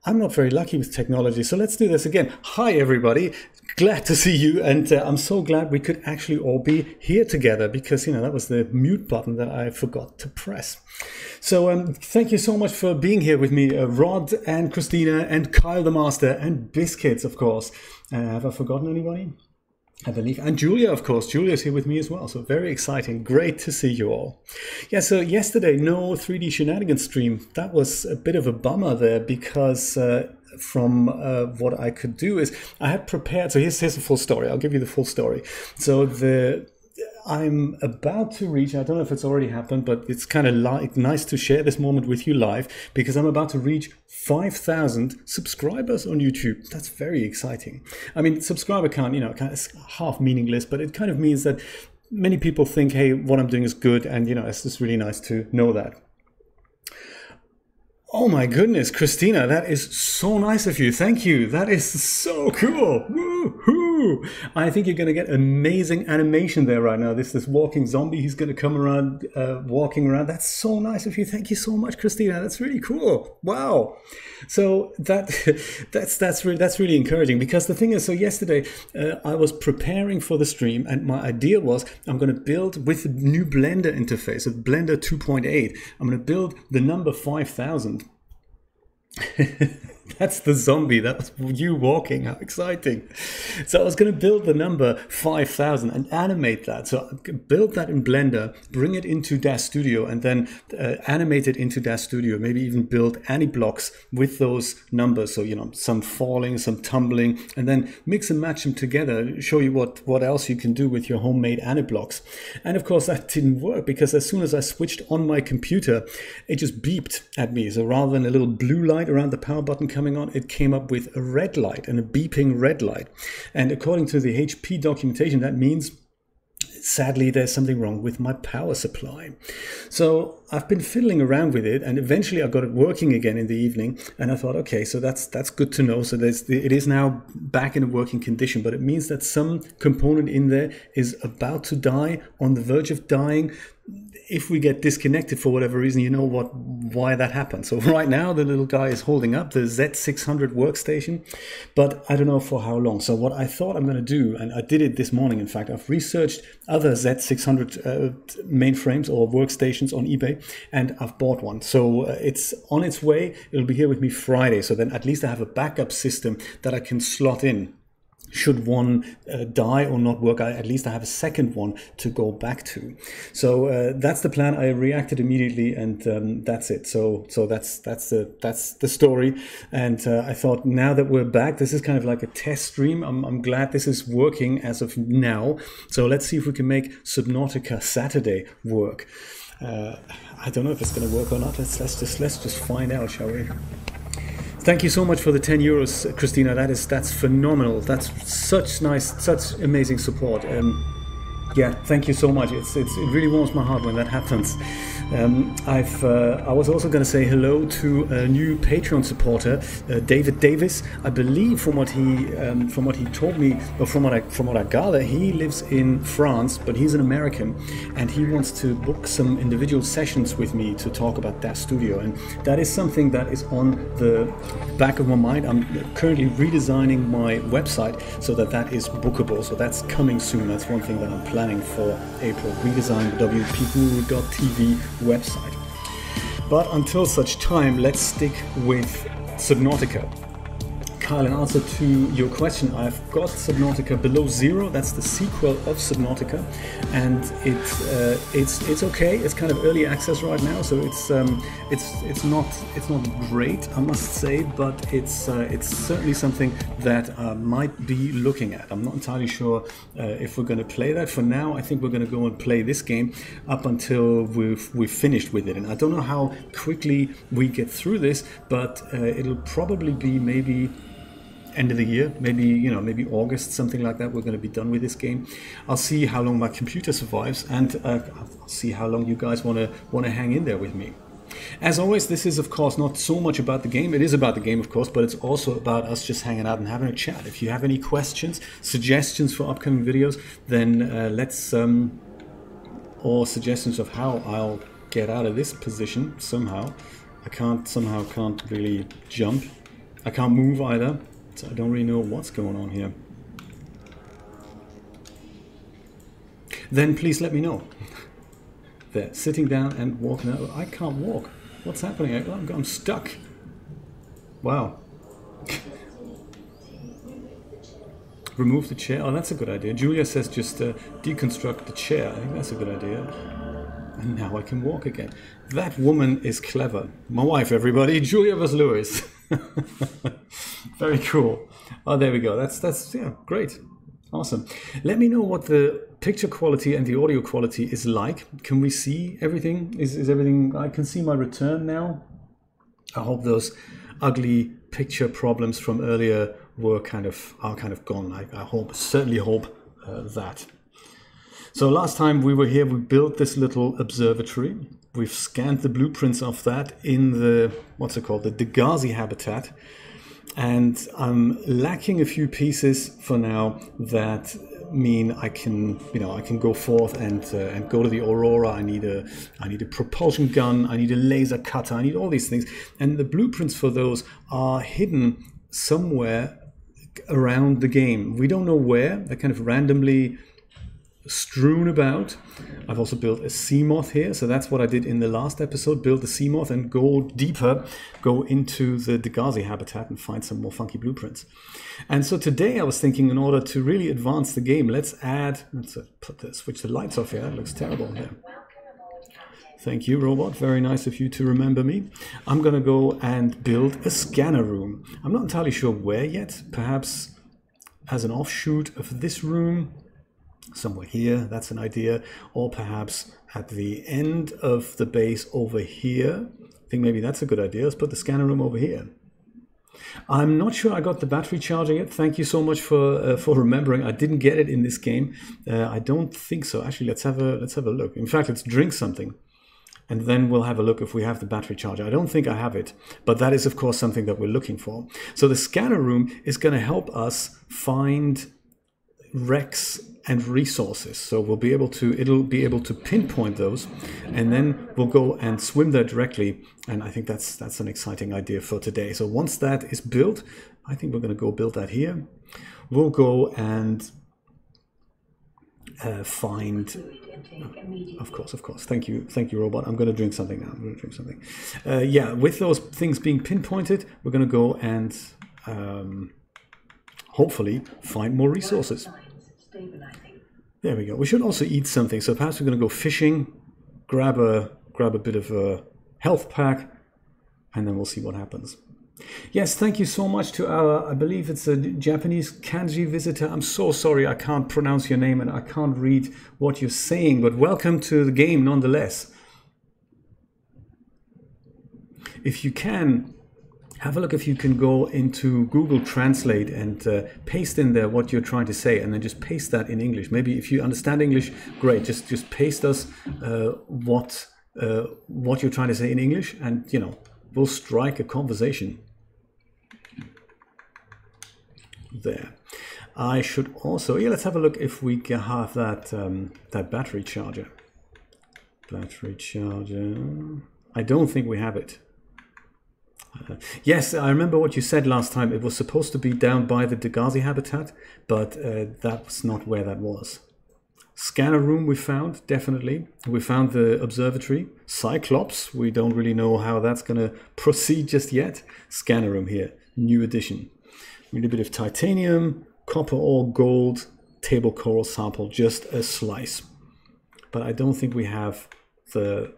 I'm not very lucky with technology, so let's do this again. Hi, everybody. Glad to see you, and I'm so glad we could actually all be here together because, you know, that was the mute button that I forgot to press. So thank you so much for being here with me, Rod and Christina and Kyle the Master and Biscuits, of course. Have I forgotten anybody? I believe, and Julia, of course. Julia's here with me as well, so very exciting. Great to see you all. Yeah, so yesterday, no 3D Shenanigans stream. That was a bit of a bummer there because from what I could do is I had prepared, so here's the full story. I'll give you the full story. So I'm about to reach, I don't know if it's already happened, but it's kind of nice to share this moment with you live because I'm about to reach 5,000 subscribers on YouTube. That's very exciting. I mean, subscriber count, you know, kind of half meaningless, but it kind of means that many people think, hey, what I'm doing is good. And, you know, it's just really nice to know that. Oh my goodness, Christina, that is so nice of you. Thank you. That is so cool. Woohoo! I think you're going to get amazing animation there right now. This walking zombie, he's going to come around, walking around. That's so nice of you. Thank you so much, Christina. That's really cool. Wow. So that's really encouraging because the thing is, so yesterday I was preparing for the stream and my idea was I'm going to build with the new Blender interface, of Blender 2.8. I'm going to build the number 5,000. That's the zombie. That was you walking. How exciting. So I was going to build the number 5,000 and animate that. So build that in Blender, bring it into Dash Studio, and then animate it into Dash Studio. Maybe even build blocks with those numbers. So, you know, some falling, some tumbling, and then mix and match them together. Show you what else you can do with your homemade blocks. And of course, that didn't work because as soon as I switched on my computer, it just beeped at me. So rather than a little blue light around the power button coming on, it came up with a red light and a beeping red light. And according to the HP documentation, that means sadly there's something wrong with my power supply. So I've been fiddling around with it and eventually I got it working again in the evening, and I thought, okay, so that's good to know. So it is now back in a working condition, but it means that some component in there is about to die, on the verge of dying. If we get disconnected for whatever reason, you know why that happened. So right now the little guy is holding up the Z600 workstation, but I don't know for how long. So what I thought I'm going to do, and I did it this morning, in fact, I've researched other Z600 mainframes or workstations on eBay, and I've bought one. So it's on its way. It'll be here with me Friday. So then at least I have a backup system that I can slot in. Should one die or not work, at least I have a second one to go back to. So that's the plan. I reacted immediately, and that's it. So that's the story. And I thought, now that we're back, this is kind of like a test stream. I'm glad this is working as of now. So let's see if we can make Subnautica Saturday work. I don't know if it's going to work or not. Let's just find out, shall we? Thank you so much for the 10 euros, Christina. That's phenomenal. That's such amazing support. Yeah, thank you so much. It really warms my heart when that happens. I was also going to say hello to a new Patreon supporter, David Davis. I believe from what he told me, or from what I gather, he lives in France, but he's an American, and he wants to book some individual sessions with me to talk about Dash Studio, and that is something that is on the back of my mind. I'm currently redesigning my website so that is bookable. So that's coming soon. That's one thing that I'm planning for April. Redesign the wpguru.tv website. But until such time, let's stick with Subnautica. Kyle, in answer to your question, I've got Subnautica Below Zero. That's the sequel of Subnautica, and it's okay. It's kind of early access right now, so it's not great, I must say, but it's certainly something that I might be looking at. I'm not entirely sure if we're going to play that. For now, I think we're going to go and play this game up until we've finished with it, and I don't know how quickly we get through this, but it'll probably be maybe end of the year, maybe August, something like that. We're going to be done with this game. I'll see how long my computer survives, and I'll see how long you guys want to hang in there with me. As always, this is, of course, not so much about the game. It is about the game, of course, but it's also about us just hanging out and having a chat. If you have any questions, suggestions for upcoming videos, then or suggestions of how I'll get out of this position somehow. I can't really jump. I can't move either, so I don't really know what's going on here. Then please let me know. There, sitting down and walking out. I can't walk. What's happening? I'm stuck. Wow. Remove the chair. Oh, that's a good idea. Julia says just deconstruct the chair. I think that's a good idea. And now I can walk again. That woman is clever. My wife, everybody. Julia Lewis. Very cool. Oh, there we go. That's yeah, great. Awesome. Let me know what the picture quality and the audio quality is like. Can we see everything? Is everything? I can see my return now. I hope those ugly picture problems from earlier are kind of gone. I certainly hope that. So last time we were here, we built this little observatory. We've scanned the blueprints of that in the, what's it called, the Degazi habitat. And I'm lacking a few pieces for now that mean I can go forth and go to the Aurora. I need a propulsion gun. I need a laser cutter. I need all these things. And the blueprints for those are hidden somewhere around the game. We don't know where. They're kind of randomly strewn about. I've also built a sea moth here, so that's what I did in the last episode, build the sea moth and go deeper, go into the Degazi habitat and find some more funky blueprints. And so today I was thinking, in order to really advance the game, let's switch the lights off here. That looks terrible here. Thank you, robot. Very nice of you to remember me. I'm gonna go and build a scanner room. I'm not entirely sure where yet, perhaps as an offshoot of this room, somewhere here, that's an idea, or perhaps at the end of the base over here. I think maybe that's a good idea. Let's put the scanner room over here. I'm not sure I got the battery charger yet. Thank you so much for remembering. I didn't get it in this game. I don't think so. Actually, let's have a look. In fact, let's drink something, and then we'll have a look if we have the battery charger. I don't think I have it, but that is, of course, something that we're looking for. So the scanner room is going to help us find wrecks and resources. So it'll be able to pinpoint those, and then we'll go and swim there directly. And I think that's an exciting idea for today. So once that is built, I think we're going to go build that here. We'll go and find. Of course. Thank you, robot. I'm going to drink something now. Yeah, with those things being pinpointed, we're going to go and hopefully find more resources. There we go. We should also eat something. So perhaps we're going to go fishing, grab a bit of a health pack, and then we'll see what happens. Yes, thank you so much to our, I believe it's a Japanese kanji visitor. I'm so sorry I can't pronounce your name and I can't read what you're saying, but welcome to the game nonetheless. If you can, have a look if you can go into Google Translate and paste in there what you're trying to say, and then just paste that in English. Maybe if you understand English, great. Just paste us what you're trying to say in English, and we'll strike a conversation. There. I should also, let's have a look if we can have that battery charger. Battery charger. I don't think we have it. Yes, I remember what you said last time. It was supposed to be down by the Degazi habitat, but that's not where that was. Scanner room we found, definitely. We found the observatory. Cyclops, we don't really know how that's going to proceed just yet. Scanner room here, new addition. We need a bit of titanium, copper ore, gold, table coral sample, just a slice. But I don't think we have the...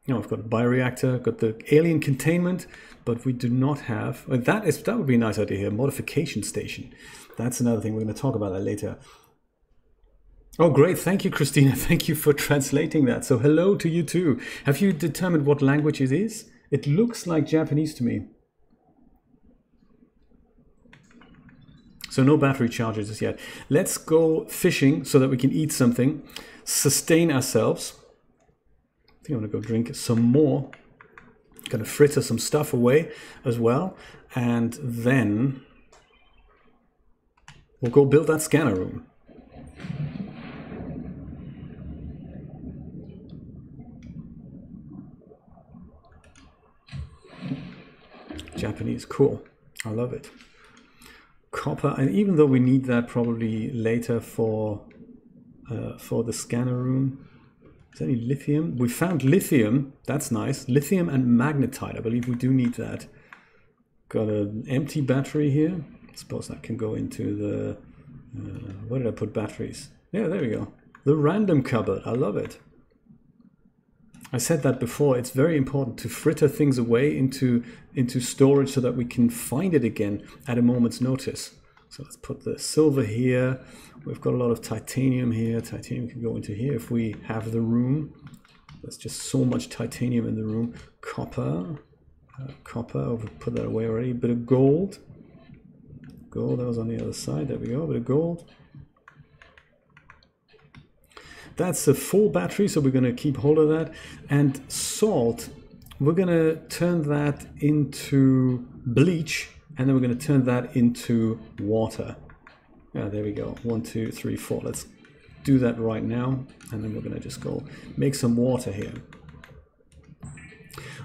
I've got a bioreactor, got the alien containment, but we do not have... that would be a nice idea here, modification station. That's another thing. We're going to talk about that later. Oh, great. Thank you, Christina. Thank you for translating that. So hello to you too. Have you determined what language it is? It looks like Japanese to me. So no battery chargers as yet. Let's go fishing so that we can eat something, sustain ourselves. I think I'm going to go drink some more Going to fritter some stuff away as well, and then we'll go build that scanner room. Japanese, cool. I love it. Copper, and even though we need that probably later for the scanner room. Is there any lithium? We found lithium. That's nice. Lithium and magnetite. I believe we do need that. Got an empty battery here. I suppose that can go into the... where did I put batteries? Yeah, there we go. The random cupboard. I love it. I said that before. It's very important to fritter things away into storage so that we can find it again at a moment's notice. So let's put the silver here. We've got a lot of titanium here. Titanium can go into here if we have the room. There's just so much titanium in the room. Copper. Copper. We've put that away already. A bit of gold. Gold, that was on the other side. There we go. A bit of gold. That's a full battery, so we're going to keep hold of that. And salt, we're going to turn that into bleach, and then we're going to turn that into water. Yeah, there we go. 1, 2, 3, 4. Let's do that right now, and then we're going to just go make some water here.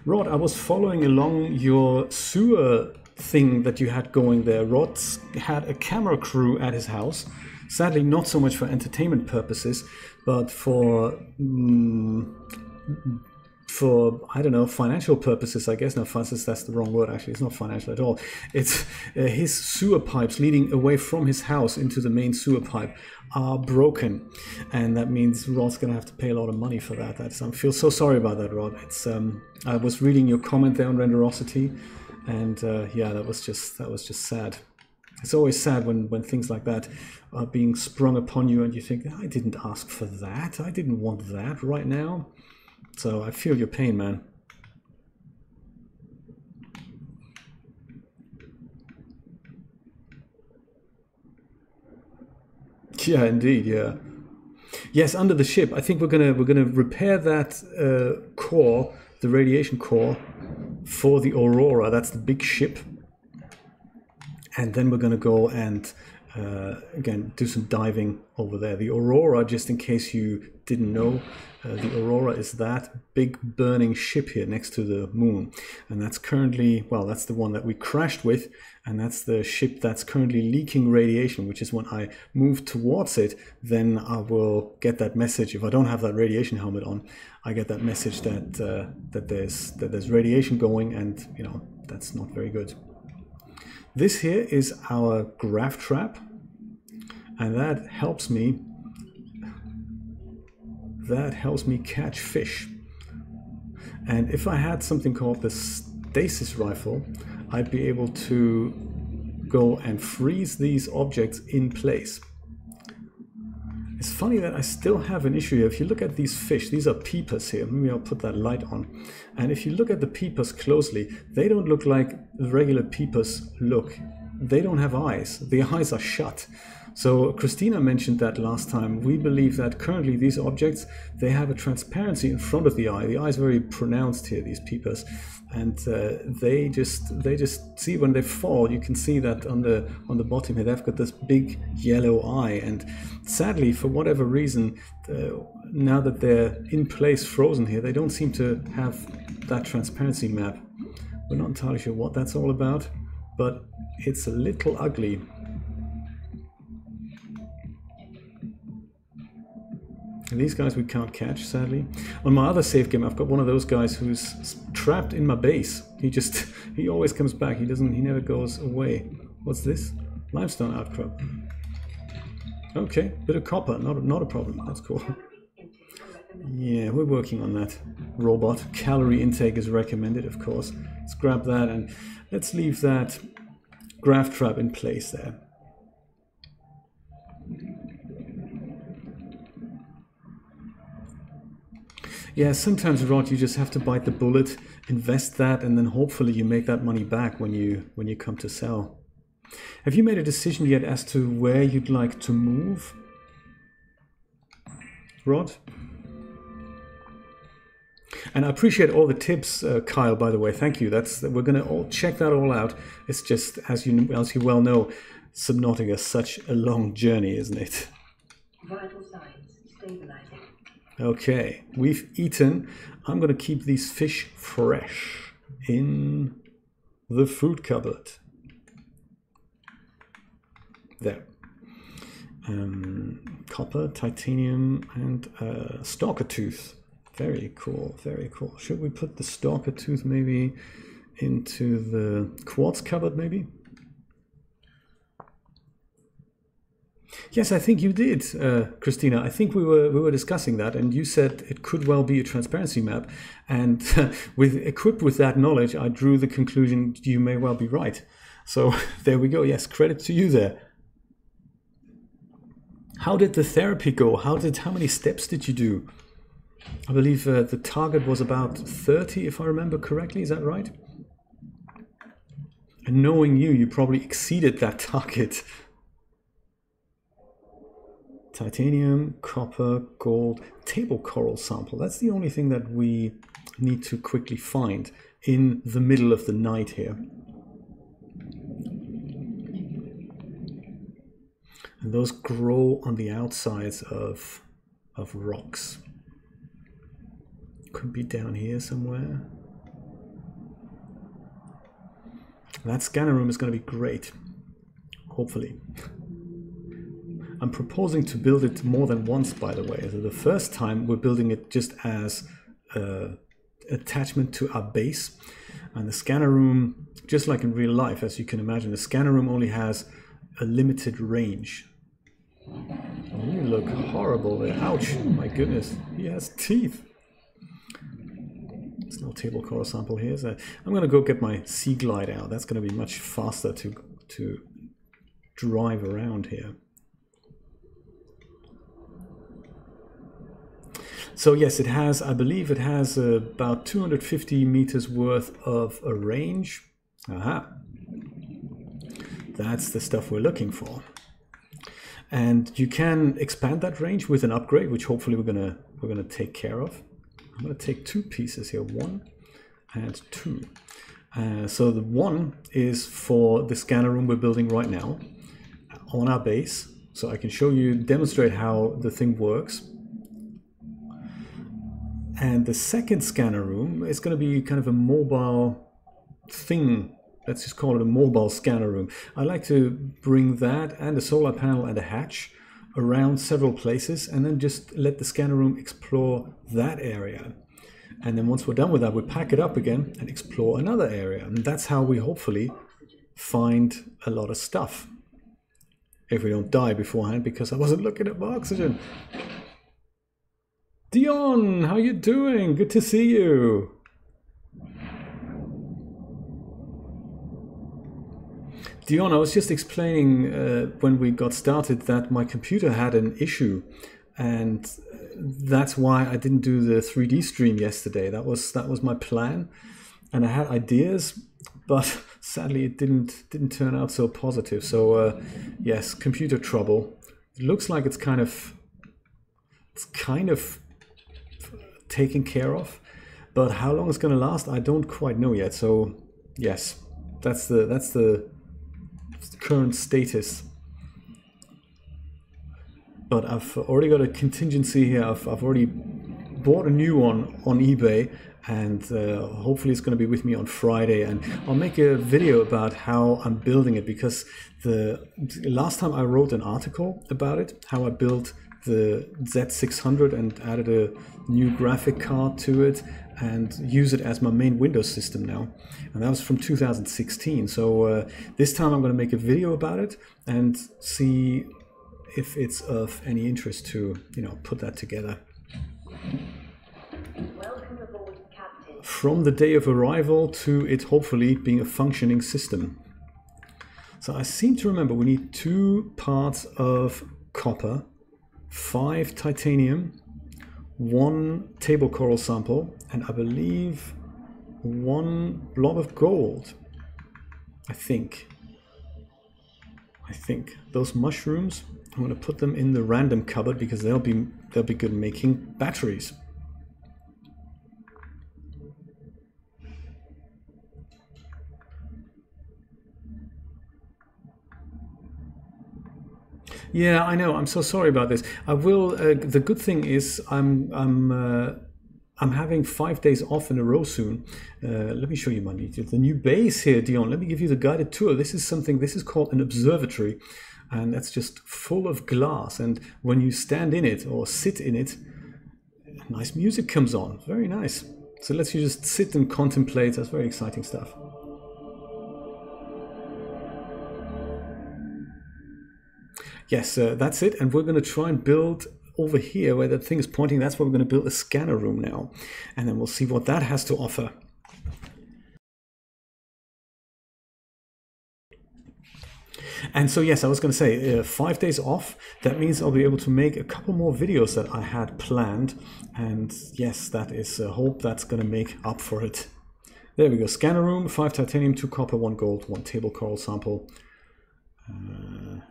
Rod, I was following along your sewer thing that you had going there. Rod had a camera crew at his house. Sadly, not so much for entertainment purposes, but for I don't know, financial purposes, I guess. No, that's the wrong word, actually. It's not financial at all. It's his sewer pipes leading away from his house into the main sewer pipe are broken. And that means Rod's going to have to pay a lot of money for that. I feel so sorry about that, Rod. It's I was reading your comment there on Renderosity, and yeah, that was just sad. It's always sad when things like that are being sprung upon you and you think, I didn't ask for that. I didn't want that right now. So I feel your pain, man. Yeah, indeed, yeah. Yes, under the ship. I think we're gonna repair that core, the radiation core, for the Aurora. That's the big ship. And then we're going to go and, again, do some diving over there. The Aurora, just in case you didn't know, the Aurora is that big burning ship here next to the moon. And that's currently, well, that's the one that we crashed with. And that's the ship that's currently leaking radiation, which is when I move towards it, then I will get that message. If I don't have that radiation helmet on, I get that message that, that there's radiation going, and, you know, that's not very good. This here is our graph trap, and that helps me catch fish. And if I had something called the stasis rifle, I'd be able to go and freeze these objects in place. It's funny that I still have an issue here. If you look at these fish, these are peepers here. Maybe I'll put that light on. And if you look at the peepers closely, they don't look like regular peepers look. They don't have eyes. The eyes are shut. So Christina mentioned that last time. We believe that currently these objects, they have a transparency in front of the eye. The eye is very pronounced here, these peepers. And they just see when they fall, you can see that on the bottom here, they've got this big yellow eye. And sadly, for whatever reason, now that they're in place frozen here, they don't seem to have that transparency map. We're not entirely sure what that's all about, but it's a little ugly. And these guys we can't catch, sadly. On my other save game, I've got one of those guys who's trapped in my base. He always comes back. He never goes away. What's this? Limestone outcrop. Okay, bit of copper, not a problem. That's cool. Yeah, we're working on that robot. Calorie intake is recommended, of course. Let's grab that and let's leave that graph trap in place there. Yeah, sometimes, Rod, you just have to bite the bullet, invest that, and then hopefully you make that money back when you come to sell. Have you made a decision yet as to where you'd like to move, Rod? And I appreciate all the tips, Kyle, by the way. Thank you. We're going to all check that all out. It's just, as you well know, Subnautica is such a long journey, isn't it? Vital signs stabilizing. Okay, we've eaten. I'm going to keep these fish fresh in the food cupboard. There. Copper, titanium, and stalker tooth. Very cool, very cool. Should we put the stalker tooth maybe into the quartz cupboard maybe? Yes, I think you did, Christina. I think we were discussing that, and you said it could well be a transparency map. And equipped with that knowledge, I drew the conclusion you may well be right. So there we go. Yes, credit to you there. How did the therapy go? How many steps did you do? I believe the target was about 30, if I remember correctly. Is that right? And knowing you, you probably exceeded that target. Titanium, copper, gold, table coral sample. That's the only thing that we need to quickly find in the middle of the night here. And those grow on the outsides of rocks. Could be down here somewhere. That scanner room is going to be great. Hopefully. I'm proposing to build it more than once, by the way. So the first time we're building it just as attachment to our base. And the scanner room, just like in real life, as you can imagine, the scanner room only has a limited range. Oh, you look horrible there. Ouch, my goodness. He has teeth. There's no table coral sample here. So I'm going to go get my Sea Glide out. That's going to be much faster to drive around here. So yes, it has, I believe it has about 250 meters worth of a range. Aha. That's the stuff we're looking for. And you can expand that range with an upgrade, which hopefully we're gonna take care of. I'm gonna take two pieces here, 1 and 2. So the 1 is for the scanner room we're building right now on our base. So I can demonstrate how the thing works. And the second scanner room is going to be kind of a mobile thing. Let's just call it a mobile scanner room. I like to bring that and a solar panel and a hatch around several places and then just let the scanner room explore that area. And then once we're done with that, we pack it up again and explore another area. And that's how we hopefully find a lot of stuff. If we don't die beforehand, because I wasn't looking at my oxygen. Dion, how you doing? Good to see you. Dion, I was just explaining when we got started that my computer had an issue, and that's why I didn't do the 3D stream yesterday. That was my plan, and I had ideas, but sadly it didn't turn out so positive. So yes, computer trouble. It looks like it's kind of taken care of, but how long it's going to last, I don't quite know yet. So yes, that's the current status. But I've already got a contingency here. I've already bought a new one on eBay, and hopefully it's going to be with me on Friday, and I'll make a video about how I'm building it, because the last time I wrote an article about it, how I built the Z600 and added a new graphic card to it and use it as my main Windows system now. And that was from 2016. So this time I'm going to make a video about it and see if it's of any interest to, put that together. Welcome aboard, Captain. From the day of arrival to it hopefully being a functioning system. So I seem to remember we need 2 parts of copper, 5 titanium, 1 table coral sample, and I believe 1 blob of gold. I think those mushrooms, I'm going to put them in the random cupboard because they'll be good making batteries. Yeah, I know. I'm so sorry about this. I will. The good thing is, I'm having 5 days off in a row soon. Let me show you my the new base here, Dion. Let me give you the guided tour. This is something. This is called an observatory, and that's just full of glass. And when you stand in it or sit in it, nice music comes on. Very nice. So let's you just sit and contemplate. That's very exciting stuff. Yes, that's it. And we're going to try and build over here where that thing is pointing. That's where we're going to build a scanner room now. And then we'll see what that has to offer. And so, yes, I was going to say 5 days off. That means I'll be able to make a couple more videos that I had planned. And yes, that is a hope that's going to make up for it. There we go. Scanner room, 5 titanium, 2 copper, 1 gold, 1 table coral sample.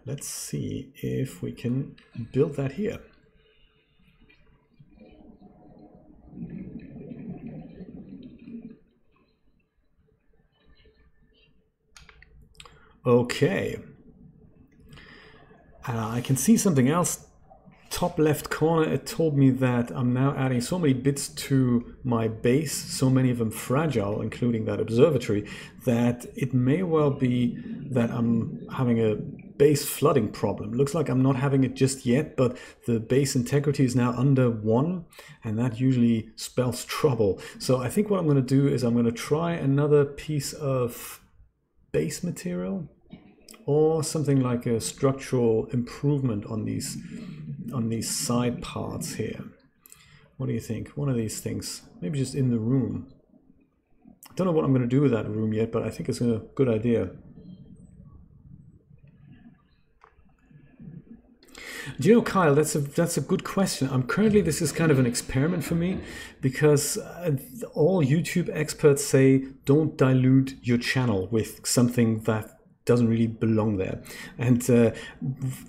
Let's see if we can build that here. Okay. I can see something else. Top left corner, it told me that I'm now adding so many bits to my base, so many of them fragile, including that observatory, that it may well be that I'm having a base flooding problem. Looks like I'm not having it just yet, but the base integrity is now under 1, and that usually spells trouble. So I think what I'm going to do is I'm going to try another piece of base material, or something like a structural improvement on these side parts here. What do you think? One of these things, maybe just in the room. I don't know what I'm going to do with that room yet, but I think it's a good idea. Do you know, Kyle, that's a good question. This is kind of an experiment for me, because all YouTube experts say don't dilute your channel with something that doesn't really belong there. And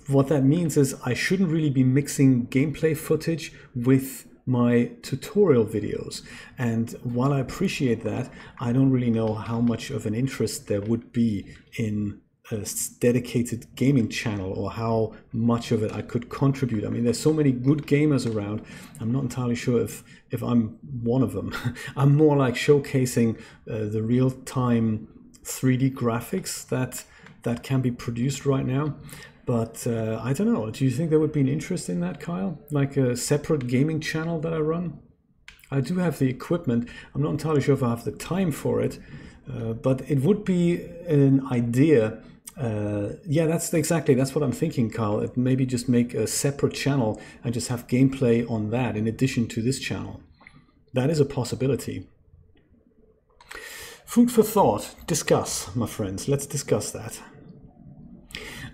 what that means is I shouldn't really be mixing gameplay footage with my tutorial videos. And while I appreciate that, I don't really know how much of an interest there would be in a dedicated gaming channel, or how much of it I could contribute. I mean, there's so many good gamers around. I'm not entirely sure if I'm one of them. I'm more like showcasing the real-time 3D graphics that can be produced right now. But I don't know. Do you think there would be an interest in that, Kyle? Like a separate gaming channel that I run? I do have the equipment. I'm not entirely sure if I have the time for it. But it would be an idea. Yeah, that's what I'm thinking, Kyle. Maybe just make a separate channel and just have gameplay on that in addition to this channel. That is a possibility. Food for thought. Discuss, my friends. Let's discuss that.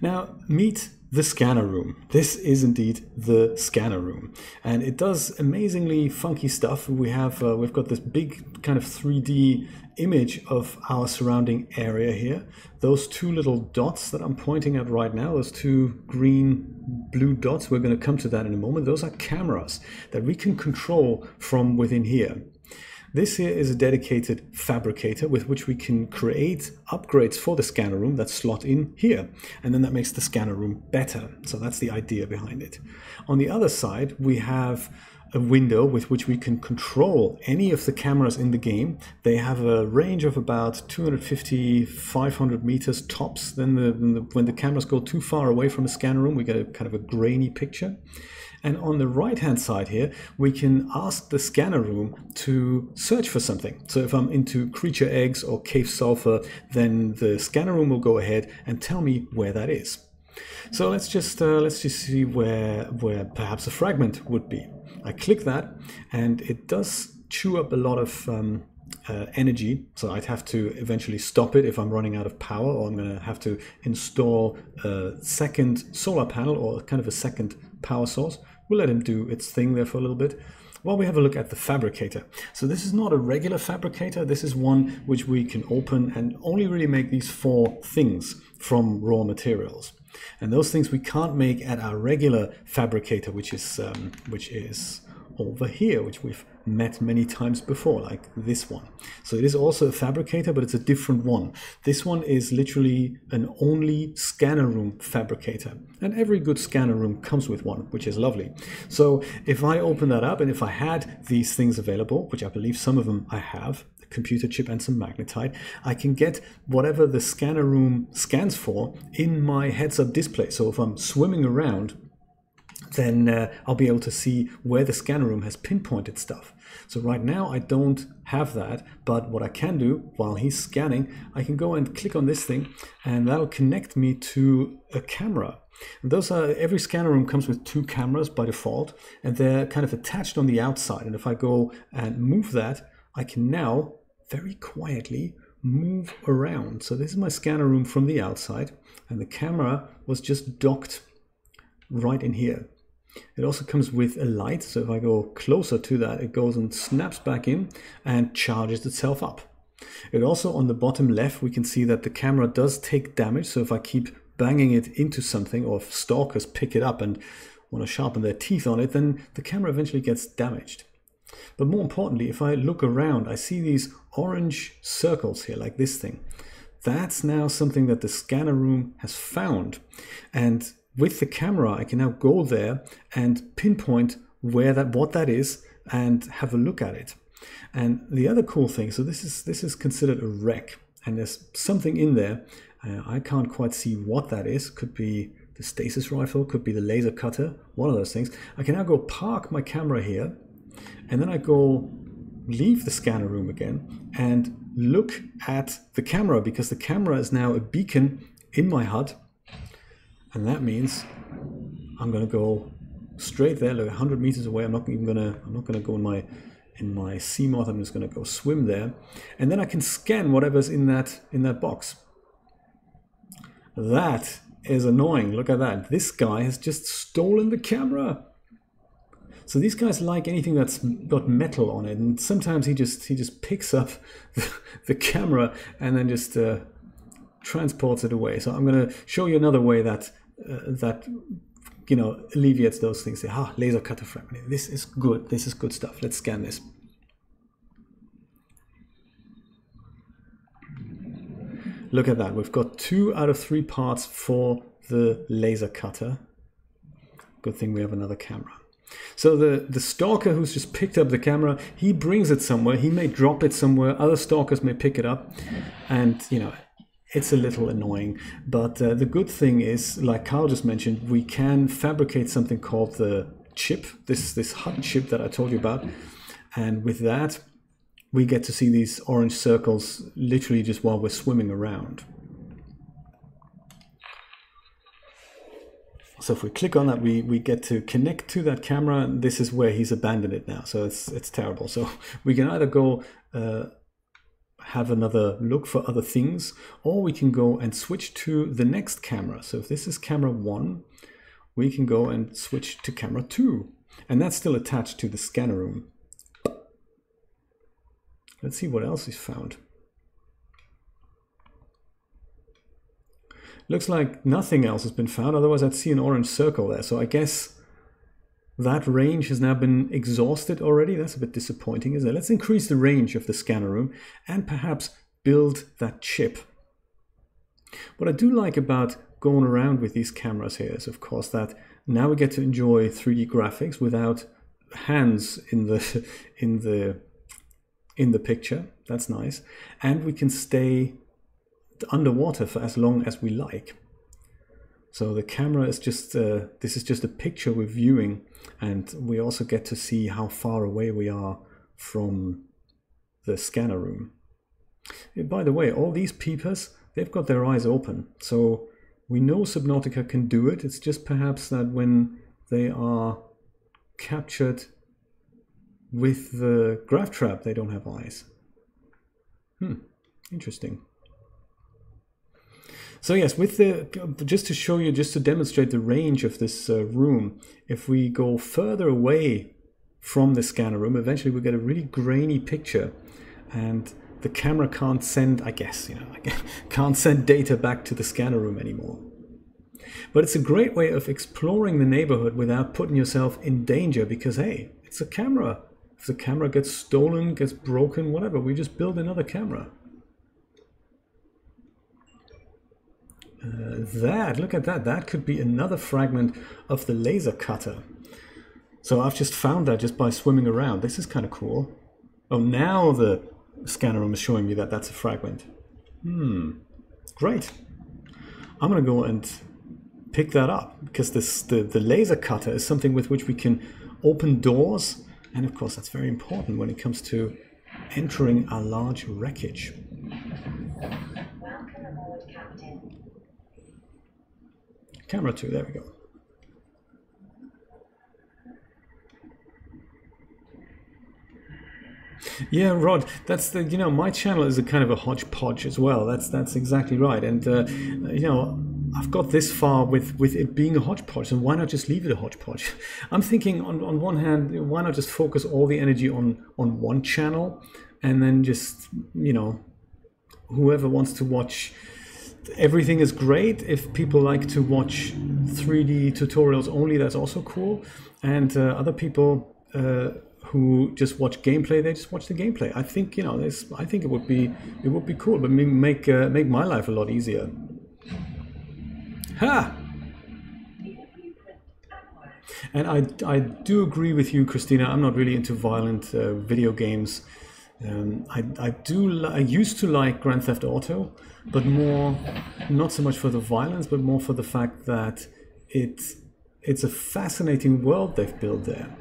Now, meet the scanner room. This is indeed the scanner room, and it does amazingly funky stuff. We've got this big kind of 3D image of our surrounding area here. Those 2 little dots that I'm pointing at right now, those 2 green-blue dots, we're going to come to that in a moment. Those are cameras that we can control from within here. This here is a dedicated fabricator with which we can create upgrades for the scanner room that slot in here. And then that makes the scanner room better. So that's the idea behind it. On the other side, we have a window with which we can control any of the cameras in the game. They have a range of about 250, 500 meters tops. Then when the cameras go too far away from the scanner room, we get a kind of a grainy picture. And on the right-hand side here, we can ask the scanner room to search for something. So if I'm into creature eggs or cave sulfur, then the scanner room will go ahead and tell me where that is. So let's just see where perhaps a fragment would be. I click that, and it does chew up a lot of energy, so I'd have to eventually stop it if I'm running out of power, or I'm going to have to install a second solar panel or kind of a second power source. We'll let him do its thing there for a little bit while we have a look at the fabricator. So this is not a regular fabricator. This is one which we can open and only really make these 4 things from raw materials. And those things we can't make at our regular fabricator, which is over here, which we've met many times before, like this one. So it is also a fabricator, but it's a different one. This one is literally an only scanner room fabricator, and every good scanner room comes with one, which is lovely. So if I open that up, and if I had these things available, which I believe some of them I have, a computer chip and some magnetite, I can get whatever the scanner room scans for in my heads-up display. So if I'm swimming around, then I'll be able to see where the scanner room has pinpointed stuff. So right now I don't have that, but what I can do while he's scanning, I can go and click on this thing, and that'll connect me to a camera. And those are, every scanner room comes with 2 cameras by default, and they're kind of attached on the outside. And if I go and move that, I can now very quietly move around. So this is my scanner room from the outside, and the camera was just docked right in here. It also comes with a light, so if I go closer to that, it goes and snaps back in and charges itself up. It also, on the bottom left, we can see that the camera does take damage, so if I keep banging it into something, or if stalkers pick it up and want to sharpen their teeth on it, then the camera eventually gets damaged. But more importantly, if I look around, I see these orange circles here, like this thing. That's now something that the scanner room has found, and with the camera, I can now go there and pinpoint where what that is and have a look at it. And the other cool thing, so this is considered a wreck, and there's something in there. I can't quite see what that is. Could be the stasis rifle, could be the laser cutter, one of those things. I can now go park my camera here, and then I go leave the scanner room again and look at the camera, because the camera is now a beacon in my HUD. And that means I'm going to go straight there, like 100 meters away. I'm not going to go in my Seamoth. I'm just going to go swim there, and then I can scan whatever's in that box. That is annoying. Look at that. This guy has just stolen the camera. So these guys like anything that's got metal on it, and sometimes he just picks up the camera and then just transports it away. So I'm going to show you another way that alleviates those things. Laser cutter fragment. This is good. This is good stuff. Let's scan this. Look at that. We've got 2 out of 3 parts for the laser cutter. Good thing we have another camera. So the stalker who's just picked up the camera, he brings it somewhere. He may drop it somewhere. Other stalkers may pick it up, and it's a little annoying. But the good thing is, like Carl just mentioned, we can fabricate something called the chip, this HUD chip that I told you about. And with that, we get to see these orange circles literally just while we're swimming around. So if we click on that, we get to connect to that camera. And this is where he's abandoned it now. So it's terrible. So we can either go have another look for other things, or we can go and switch to the next camera. So if this is camera 1, we can go and switch to camera 2, and that's still attached to the scanner room. Let's see what else is found. Looks like nothing else has been found, otherwise I'd see an orange circle there. So I guess that range has now been exhausted already. That's a bit disappointing, isn't it? Let's increase the range of the scanner room and perhaps build that chip. What I do like about going around with these cameras here is, of course, that now we get to enjoy 3D graphics without hands in the picture. That's nice. And we can stay underwater for as long as we like. So the camera is just, this is just a picture we're viewing, and we also get to see how far away we are from the scanner room. And by the way, all these peepers, they've got their eyes open. So we know Subnautica can do it. It's just perhaps that when they are captured with the grav trap, they don't have eyes. Interesting. So yes, with just to show you, just to demonstrate the range of this room, if we go further away from the scanner room, eventually we get a really grainy picture, and the camera can't send, I guess, can't send data back to the scanner room anymore. But it's a great way of exploring the neighborhood without putting yourself in danger, because hey, It's a camera. If the camera gets stolen, gets broken, whatever, we just build another camera. Look at that. That could be another fragment of the laser cutter. So I've just found that just by swimming around. This is kind of cool. Oh, now the scanner room is showing me that that's a fragment. Great. I'm going to go and pick that up because the laser cutter is something with which we can open doors. And of course, that's very important when it comes to entering our large wreckage. Welcome aboard, Captain. Camera 2, there we go. Yeah, Rod, that's the, my channel is a kind of a hodgepodge as well. That's exactly right. And, I've got this far with it being a hodgepodge, and why not just leave it a hodgepodge? I'm thinking on one hand, why not just focus all the energy on one channel, and then just, whoever wants to watch, everything is great. If people like to watch 3D tutorials only, that's also cool. And other people who just watch gameplay, they just watch the gameplay. I think I think it would be cool, but make my life a lot easier. Ha! And I do agree with you, Christina. I'm not really into violent video games. I used to like Grand Theft Auto, but not so much for the violence, but more for the fact that it's a fascinating world they've built there.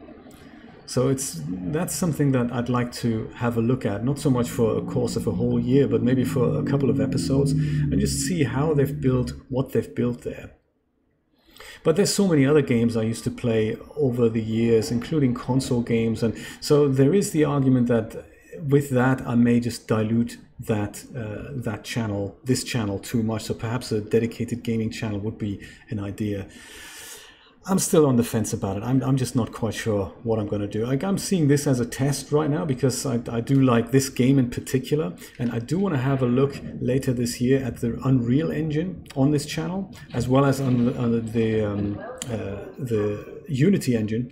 So that's something that I'd like to have a look at, not so much for a course of a whole year, but maybe for a couple of episodes, and just see how they've built what they've built there. But there's so many other games I used to play over the years, including console games, and so there is the argument that with that I may just dilute that channel, this channel, too much. So perhaps a dedicated gaming channel would be an idea. I'm still on the fence about it. I'm just not quite sure what I'm going to do. I'm seeing this as a test right now because I do like this game in particular, and I do want to have a look later this year at the Unreal Engine on this channel, as well as on the Unity engine,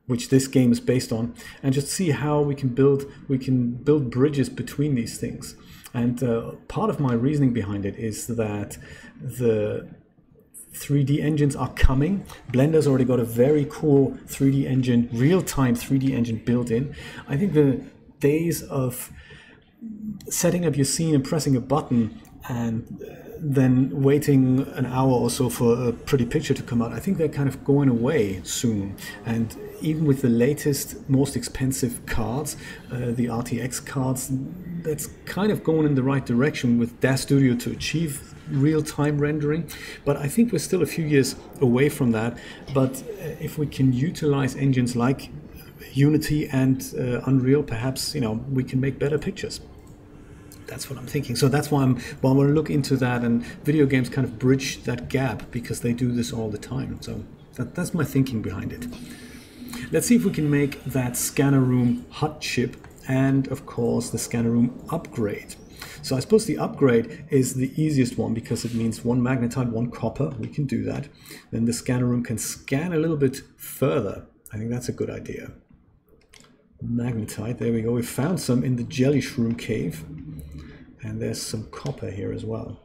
which this game is based on, and just see how we can build bridges between these things. And part of my reasoning behind it is that the 3D engines are coming. Blender's already got a very cool 3D engine, real-time 3D engine built in. I think the days of setting up your scene and pressing a button and then waiting an hour or so for a pretty picture to come out, I think they're kind of going away soon. And even with the latest, most expensive cards, the RTX cards, that's kind of going in the right direction with DAZ Studio to achieve real-time rendering, but I think we're still a few years away from that. But if we can utilize engines like Unity and Unreal, perhaps we can make better pictures. That's what I'm thinking. So that's why I want to look into that, and video games kind of bridge that gap because they do this all the time. So that's my thinking behind it. Let's see if we can make that scanner room HUD chip and of course the scanner room upgrade. So I suppose the upgrade is the easiest one because it means one magnetite, one copper. We can do that. Then the scanner room can scan a little bit further. I think that's a good idea. Magnetite, there we go. We found some in the jelly shroom cave. And there's some copper here as well.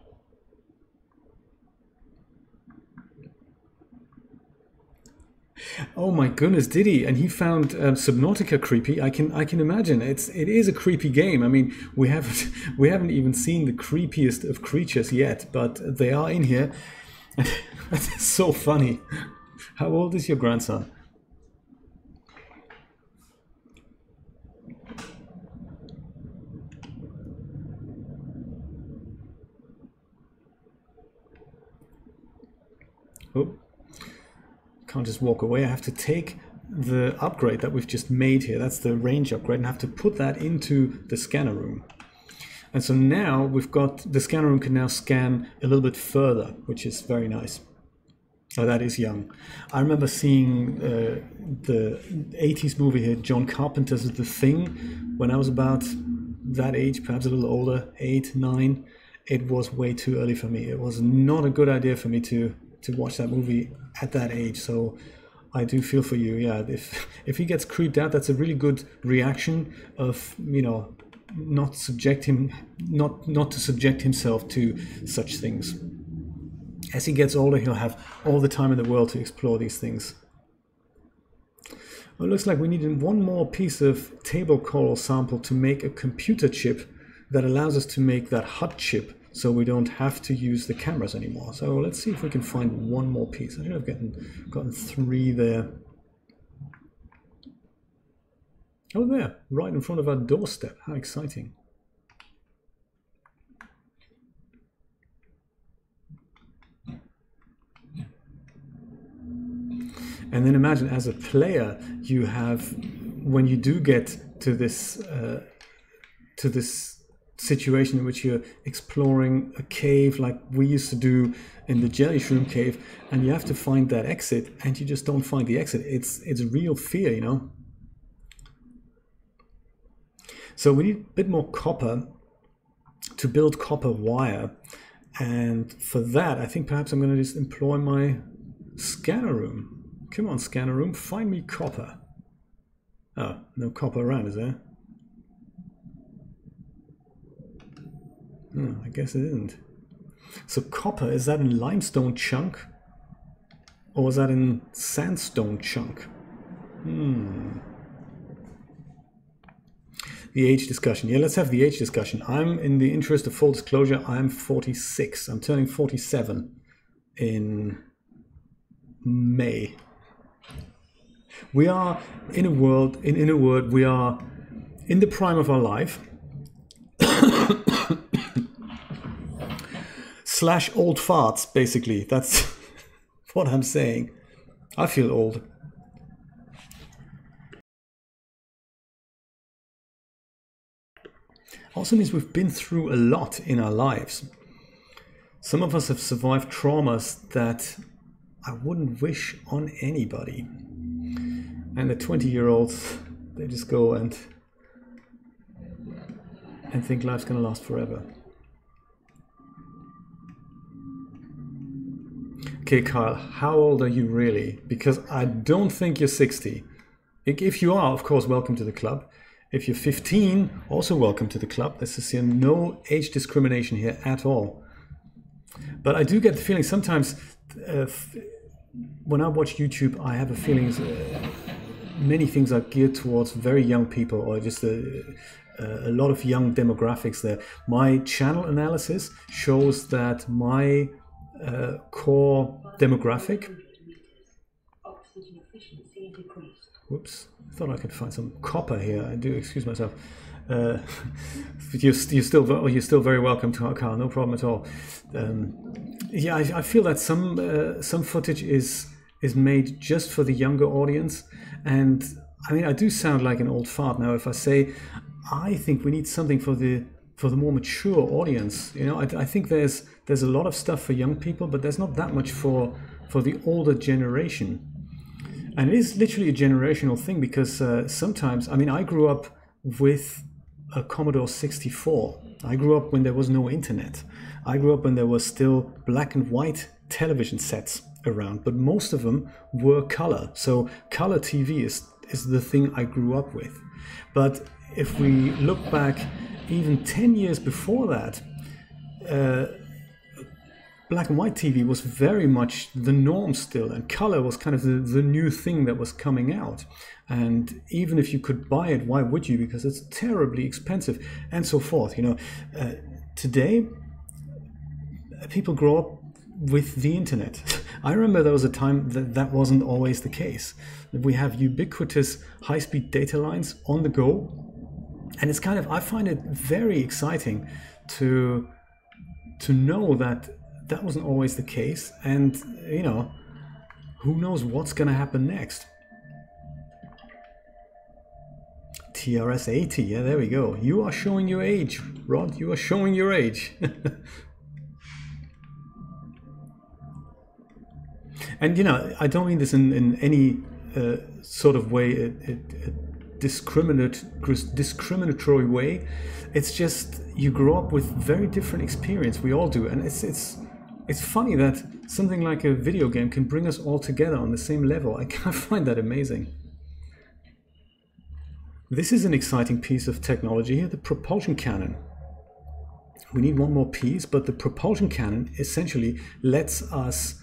Oh my goodness, did he? And he found Subnautica creepy. I can imagine. It is a creepy game. I mean, we haven't even seen the creepiest of creatures yet, but they are in here. That's so funny. How old is your grandson? Oh. Can't just walk away. I have to take the upgrade that we've just made here. That's the range upgrade, and I have to put that into the scanner room. And so now we've got the scanner room can now scan a little bit further, which is very nice. Oh, that is young. I remember seeing the 80s movie here, John Carpenter's The Thing, when I was about that age, perhaps a little older, 8, 9. It was way too early for me. It was not a good idea for me to watch that movie at that age. So I do feel for you. Yeah, if he gets creeped out, that's a really good reaction of, you know, not to subject himself to such things. As he gets older, he'll have all the time in the world to explore these things. Well, it looks like we need one more piece of table coral sample to make a computer chip that allows us to make that HUD chip, so we don't have to use the cameras anymore. So let's see if we can find one more piece. I should have gotten 3 there. Oh, there, right in front of our doorstep. How exciting. And then imagine, as a player, you have, when you do get to this situation in which you're exploring a cave like we used to do in the jelly shroom cave, and you have to find that exit, and you just don't find the exit. It's real fear, you know. So we need a bit more copper to build copper wire, and for that I think perhaps I'm going to just employ my scanner room. Come on, scanner room, find me copper. Oh, no copper around, is there? Oh, I guess it isn't. So copper, is that in limestone chunk? Or is that in sandstone chunk? The age discussion. Yeah, let's have the age discussion. I'm, in the interest of full disclosure, I'm 46. I'm turning 47 in May. We are in a world, in a word, we are in the prime of our life. / old farts, basically. That's what I'm saying. I feel old. Also means we've been through a lot in our lives. Some of us have survived traumas that I wouldn't wish on anybody. And the 20-year-olds, they just go and think life's gonna last forever. Okay, Kyle, how old are you really? Because I don't think you're 60. If you are, of course, welcome to the club. If you're 15, also welcome to the club. This is here, no age discrimination here at all. But I do get the feeling sometimes when I watch YouTube, I have a feeling many things are geared towards very young people, or just a lot of young demographics there. My channel analysis shows that my core demographic. Oxygen efficiency decreased. Whoops, I thought I could find some copper here. I do excuse myself. You're still very welcome to our car, no problem at all. Yeah, I feel that some footage is made just for the younger audience, and I mean, I do sound like an old fart now if I say I think we need something for the more mature audience. You know, I think there's a lot of stuff for young people, but there's not that much for the older generation. And it is literally a generational thing, because sometimes, I mean, I grew up with a Commodore 64. I grew up when there was no internet. I grew up when there was still black and white television sets around, but most of them were color. So color TV is the thing I grew up with. But if we look back even 10 years before that, black and white TV was very much the norm still, and color was kind of the new thing that was coming out. And even if you could buy it, why would you? Because it's terribly expensive, and so forth. You know, today people grow up with the internet. I remember there was a time that wasn't always the case. We have ubiquitous high-speed data lines on the go, and it's kind of, I find it very exciting to know that wasn't always the case, and you know, who knows what's gonna happen next. TRS 80, yeah, there we go. You are showing your age, Rod. You are showing your age. And you know, I don't mean this in any sort of way, a discriminatory way. It's just you grow up with very different experience. We all do, and it's It's funny that something like a video game can bring us all together on the same level. I find that amazing. This is an exciting piece of technology here, the propulsion cannon. We need one more piece, but the propulsion cannon essentially lets us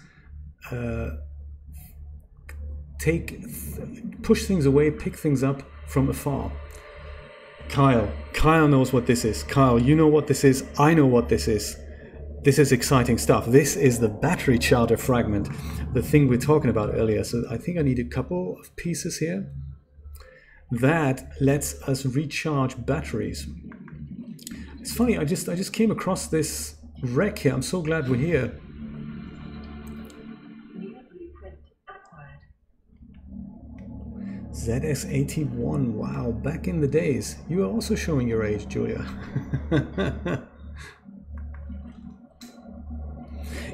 push things away, pick things up from afar. Kyle knows what this is. Kyle, you know what this is. I know what this is. This is exciting stuff. This is the battery charger fragment, the thing we were talking about earlier. So I think I need a couple of pieces here. That lets us recharge batteries. It's funny, I just came across this wreck here. I'm so glad we're here. ZX81, wow, back in the days. You are also showing your age, Julia.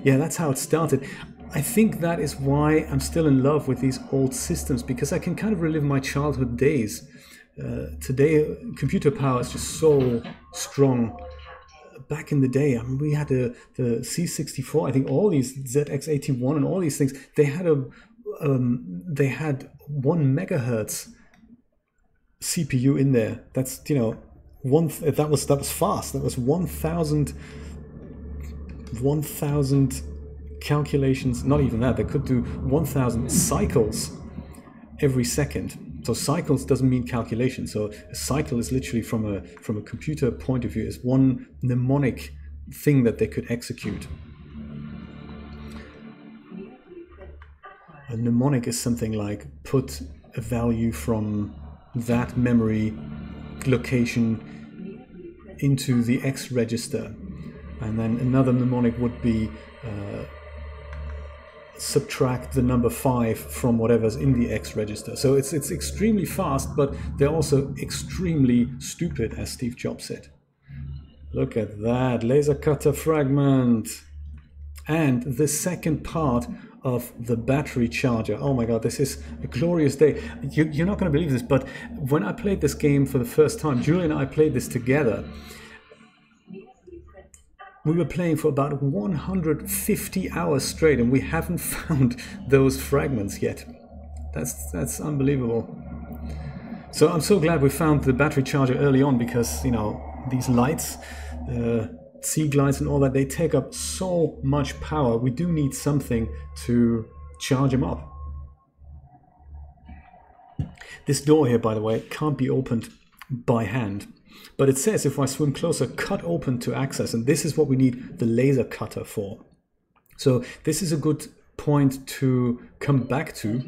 Yeah, that's how it started. I think that is why I'm still in love with these old systems, because I can kind of relive my childhood days. Today, computer power is just so strong. Back in the day, I mean, we had the C64. I think all these ZX81 and all these things, they had 1 megahertz CPU in there. That's, you know, that was fast. That was 1,000 calculations. Not even that. They could do 1,000 cycles every second. So cycles doesn't mean calculation. So a cycle is literally from a computer point of view is one mnemonic thing that they could execute. A mnemonic is something like put a value from that memory location into the X register, and then another mnemonic would be subtract the number 5 from whatever's in the X register. So it's extremely fast, but they're also extremely stupid, as Steve Jobs said. Look at that laser cutter fragment. And the second part of the battery charger. Oh my god, this is a glorious day. You're not going to believe this, but when I played this game for the first time, Julie and I played this together. We were playing for about 150 hours straight, and we haven't found those fragments yet. That's unbelievable. So I'm so glad we found the battery charger early on, because, you know, these lights, sea glides and all that, they take up so much power. We do need something to charge them up. This door here, by the way, can't be opened by hand. But it says if I swim closer, cut open to access. And this is what we need the laser cutter for. So this is a good point to come back to.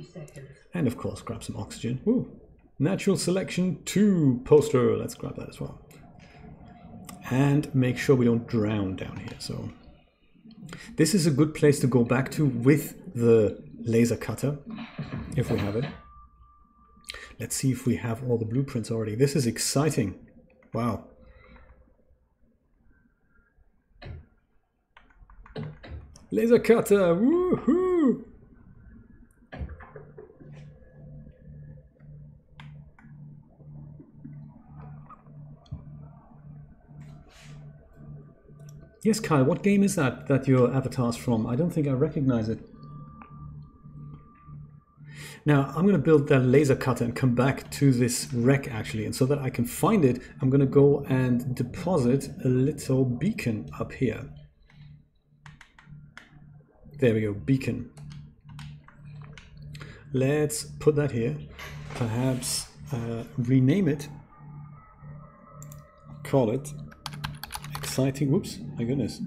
And of course, grab some oxygen. Ooh, natural selection 2 poster. Let's grab that as well. And make sure we don't drown down here. So this is a good place to go back to with the laser cutter, if we have it. Let's see if we have all the blueprints already. This is exciting. Wow. Laser cutter, woohoo! Yes, Kyle, what game is that your avatar's from? I don't think I recognize it. Now, I'm going to build that laser cutter and come back to this wreck, actually. And so that I can find it, I'm going to go and deposit a little beacon up here. There we go, beacon. Let's put that here. Perhaps rename it. Call it exciting. Whoops, my goodness.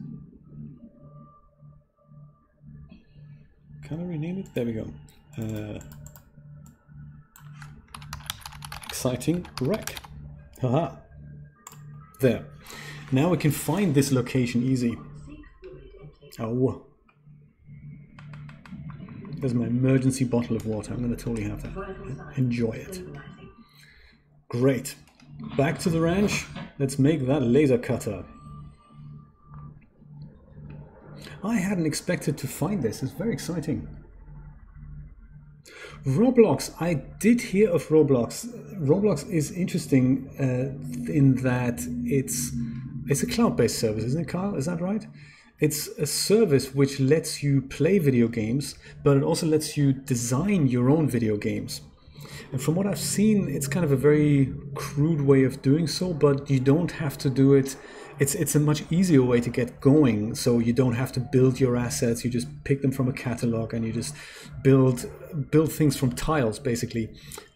Can I rename it? There we go. Exciting wreck. Haha. There. Now we can find this location easy. Oh. There's my emergency bottle of water. I'm going to totally have that. Enjoy it. Great. Back to the ranch. Let's make that laser cutter. I hadn't expected to find this. It's very exciting. Roblox. I did hear of Roblox. Roblox is interesting in that it's a cloud-based service, isn't it, Kyle? Is that right? it's a service which lets you play video games, but it also lets you design your own video games. And from what I've seen, it's kind of a very crude way of doing so, but you don't have to do it. It's a much easier way to get going, so you don't have to build your assets. You just pick them from a catalog and you just build things from tiles, basically,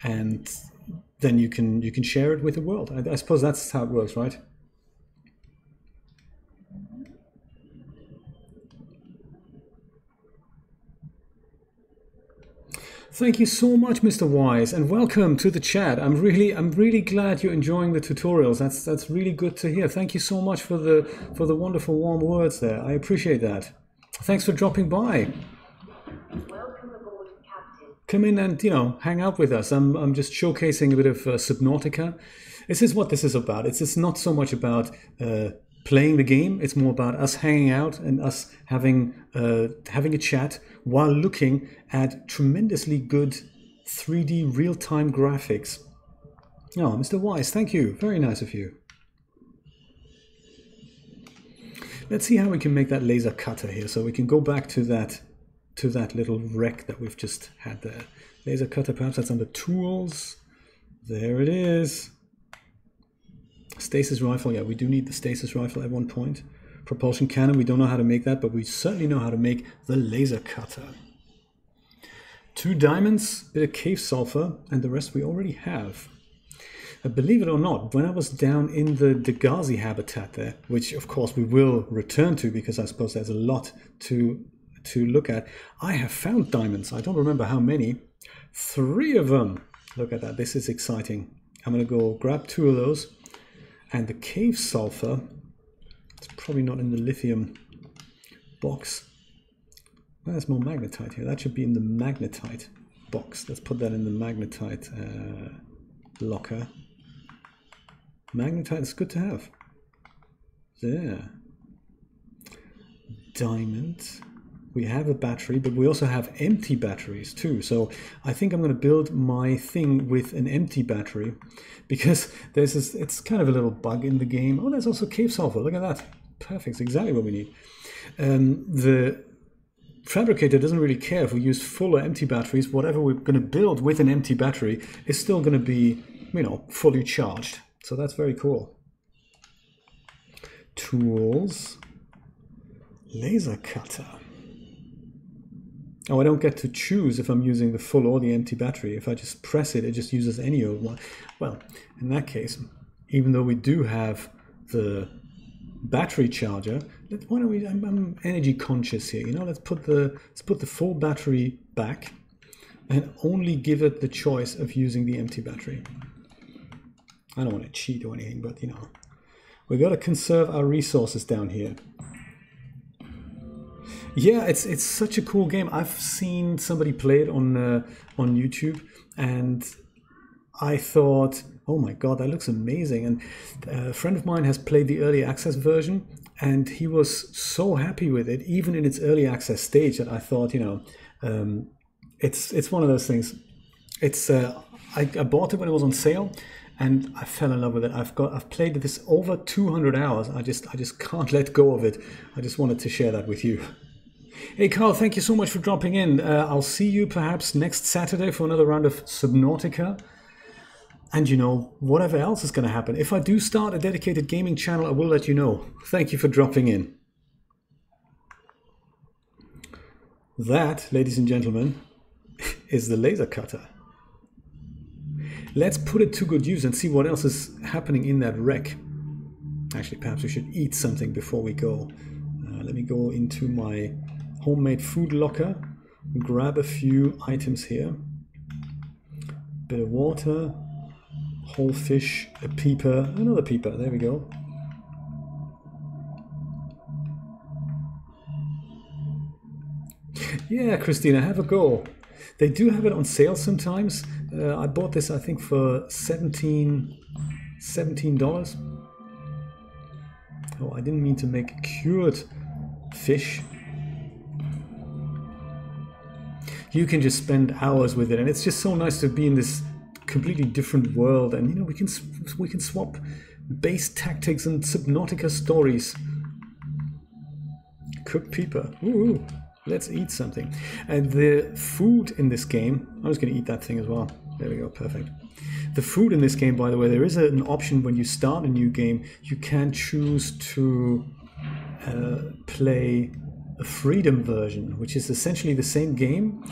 and then you can share it with the world. I suppose that's how it works, right? Thank you so much, Mr. Wise, and welcome to the chat. I'm really glad you're enjoying the tutorials. That's really good to hear. Thank you so much for the wonderful warm words there. I appreciate that. Thanks for dropping by. Welcome aboard, Captain. Come in and hang out with us. I'm just showcasing a bit of Subnautica. This is what this is about. It's not so much about playing the game. It's more about us hanging out and us having a chat while looking at tremendously good 3D real-time graphics. Oh, Mr. Wise, thank you. Very nice of you. Let's see how we can make that laser cutter here, so we can go back to that little wreck that we've just had there. Laser cutter, perhaps that's under tools. There it is. Stasis rifle, yeah, we do need the stasis rifle at one point. Propulsion cannon, we don't know how to make that, but we certainly know how to make the laser cutter. 2 diamonds, bit of cave sulfur, and the rest we already have. Believe it or not, when I was down in the Degazi habitat there, which of course we will return to because I suppose there's a lot to look at, I have found diamonds. I don't remember how many. 3 of them. Look at that, this is exciting. I'm going to go grab 2 of those. And the cave sulfur, it's probably not in the lithium box. Well, there's more magnetite here. That should be in the magnetite box. Let's put that in the magnetite locker. Magnetite is good to have. There. Diamond. We have a battery, but we also have empty batteries too. So I think I'm going to build my thing with an empty battery because there's this, it's kind of a little bug in the game. Oh, there's also cave sulfur. Look at that. Perfect. It's exactly what we need. The fabricator doesn't really care if we use full or empty batteries. Whatever we're going to build with an empty battery is still going to be, fully charged. So that's very cool. Tools. Laser cutter. Oh, I don't get to choose if I'm using the full or the empty battery. If I just press it, it just uses any old one. Well, in that case, even though we do have the battery charger, why don't we? I'm energy conscious here. Let's put the full battery back, and only give it the choice of using the empty battery. I don't want to cheat or anything, but we got to conserve our resources down here. Yeah, it's such a cool game. I've seen somebody play it on YouTube, and I thought, oh my god, that looks amazing. And a friend of mine has played the early access version, and he was so happy with it, even in its early access stage, that I thought, it's one of those things. It's I bought it when it was on sale, and I fell in love with it. I've played this over 200 hours. I just can't let go of it. I just wanted to share that with you. Hey Carl, thank you so much for dropping in. I'll see you perhaps next Saturday for another round of Subnautica. And whatever else is going to happen. If I do start a dedicated gaming channel, I will let you know. Thank you for dropping in. That, ladies and gentlemen, is the laser cutter. Let's put it to good use and see what else is happening in that wreck. Actually, perhaps we should eat something before we go. Let me go into my homemade food locker, grab a few items here. Bit of water, whole fish, a peeper, another peeper, there we go. Yeah, Christina, have a go. They do have it on sale sometimes. I bought this, I think, for $17. Oh, I didn't mean to make cured fish. You can just spend hours with it, and it's just so nice to be in this completely different world. And we can swap base tactics and Subnautica stories. cooked peeper. Ooh, let's eat something. And the food in this game, I'm just going to eat that thing as well. There we go, perfect. The food in this game, by the way, there is an option when you start a new game. You can choose to play a freedom version, which is essentially the same game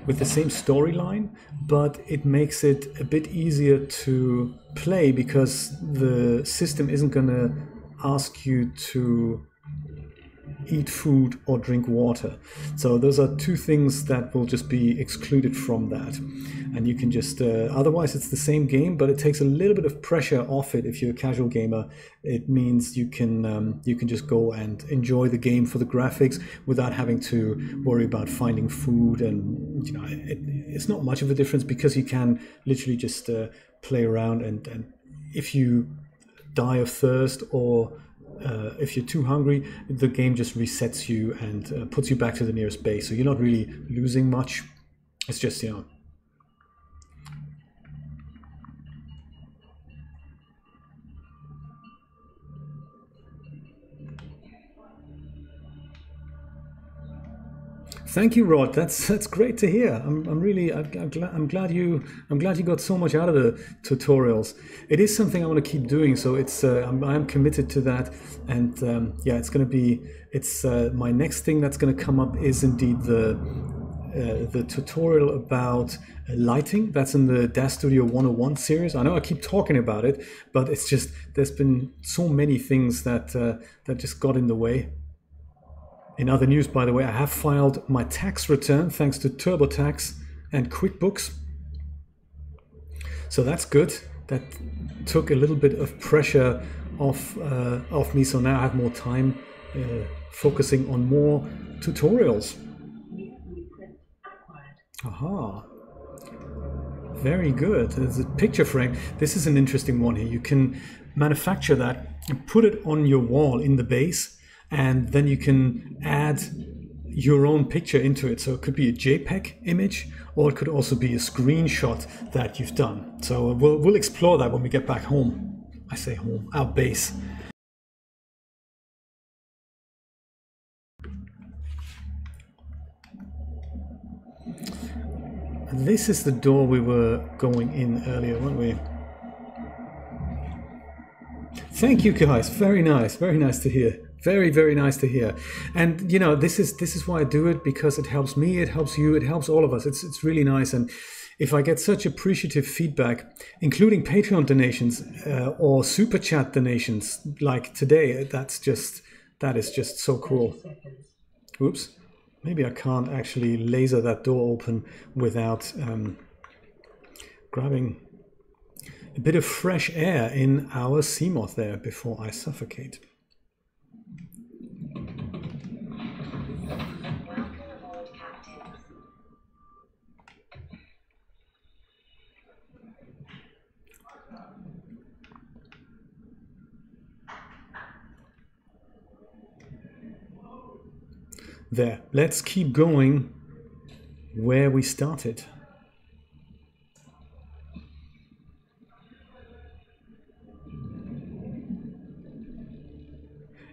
with the same storyline, but it makes it a bit easier to play because the system isn't going to ask you to eat food or drink water. So those are two things that will just be excluded from that. And you can just, otherwise it's the same game, but it takes a little bit of pressure off it. If you're a casual gamer, it means you can just go and enjoy the game for the graphics without having to worry about finding food. And, you know, it's not much of a difference because you can literally just play around. And if you die of thirst or if you're too hungry, the game just resets you and puts you back to the nearest base. So you're not really losing much. It's just, you know. Thank you, Rod. That's great to hear. I'm glad you got so much out of the tutorials. It is something I want to keep doing, so it's I'm committed to that. And yeah, it's going to be my next thing that's going to come up is indeed the tutorial about lighting. That's in the DAZ Studio 101 series. I know I keep talking about it, but it's just there's been so many things that that just got in the way. In other news, by the way, I have filed my tax return thanks to TurboTax and QuickBooks. So that's good. That took a little bit of pressure off me. So now I have more time focusing on more tutorials. Aha. Very good. There's a picture frame. This is an interesting one here. You can manufacture that and put it on your wall in the base. And then you can add your own picture into it. So it could be a JPEG image, or it could also be a screenshot that you've done. So we'll explore that when we get back home. I say home, our base. This is the door we were going in earlier, weren't we? Thank you, guys. Very nice to hear. Very, very nice to hear. And you know, this is why I do it, because it helps me, it helps you, it helps all of us. It's really nice. And if I get such appreciative feedback, including Patreon donations or super chat donations like today, that is just so cool. Oops. Maybe I can't actually laser that door open without grabbing a bit of fresh air in our Seamoth there before I suffocate. There, let's keep going where we started.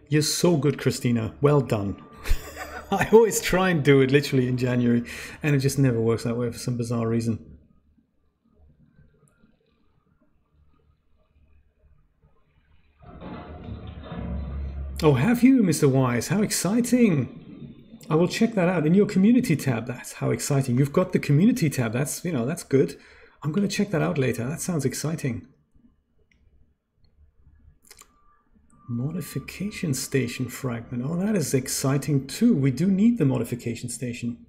You're so good, Christina. Well done. I always try and do it literally in January, and it just never works that way for some bizarre reason. Oh, have you, Mr. Wise? How exciting! I will check that out in your community tab. That's how exciting. You've got the community tab. That's, you know, that's good. I'm going to check that out later. That sounds exciting. Modification station fragment. Oh, that is exciting too. We do need the modification station.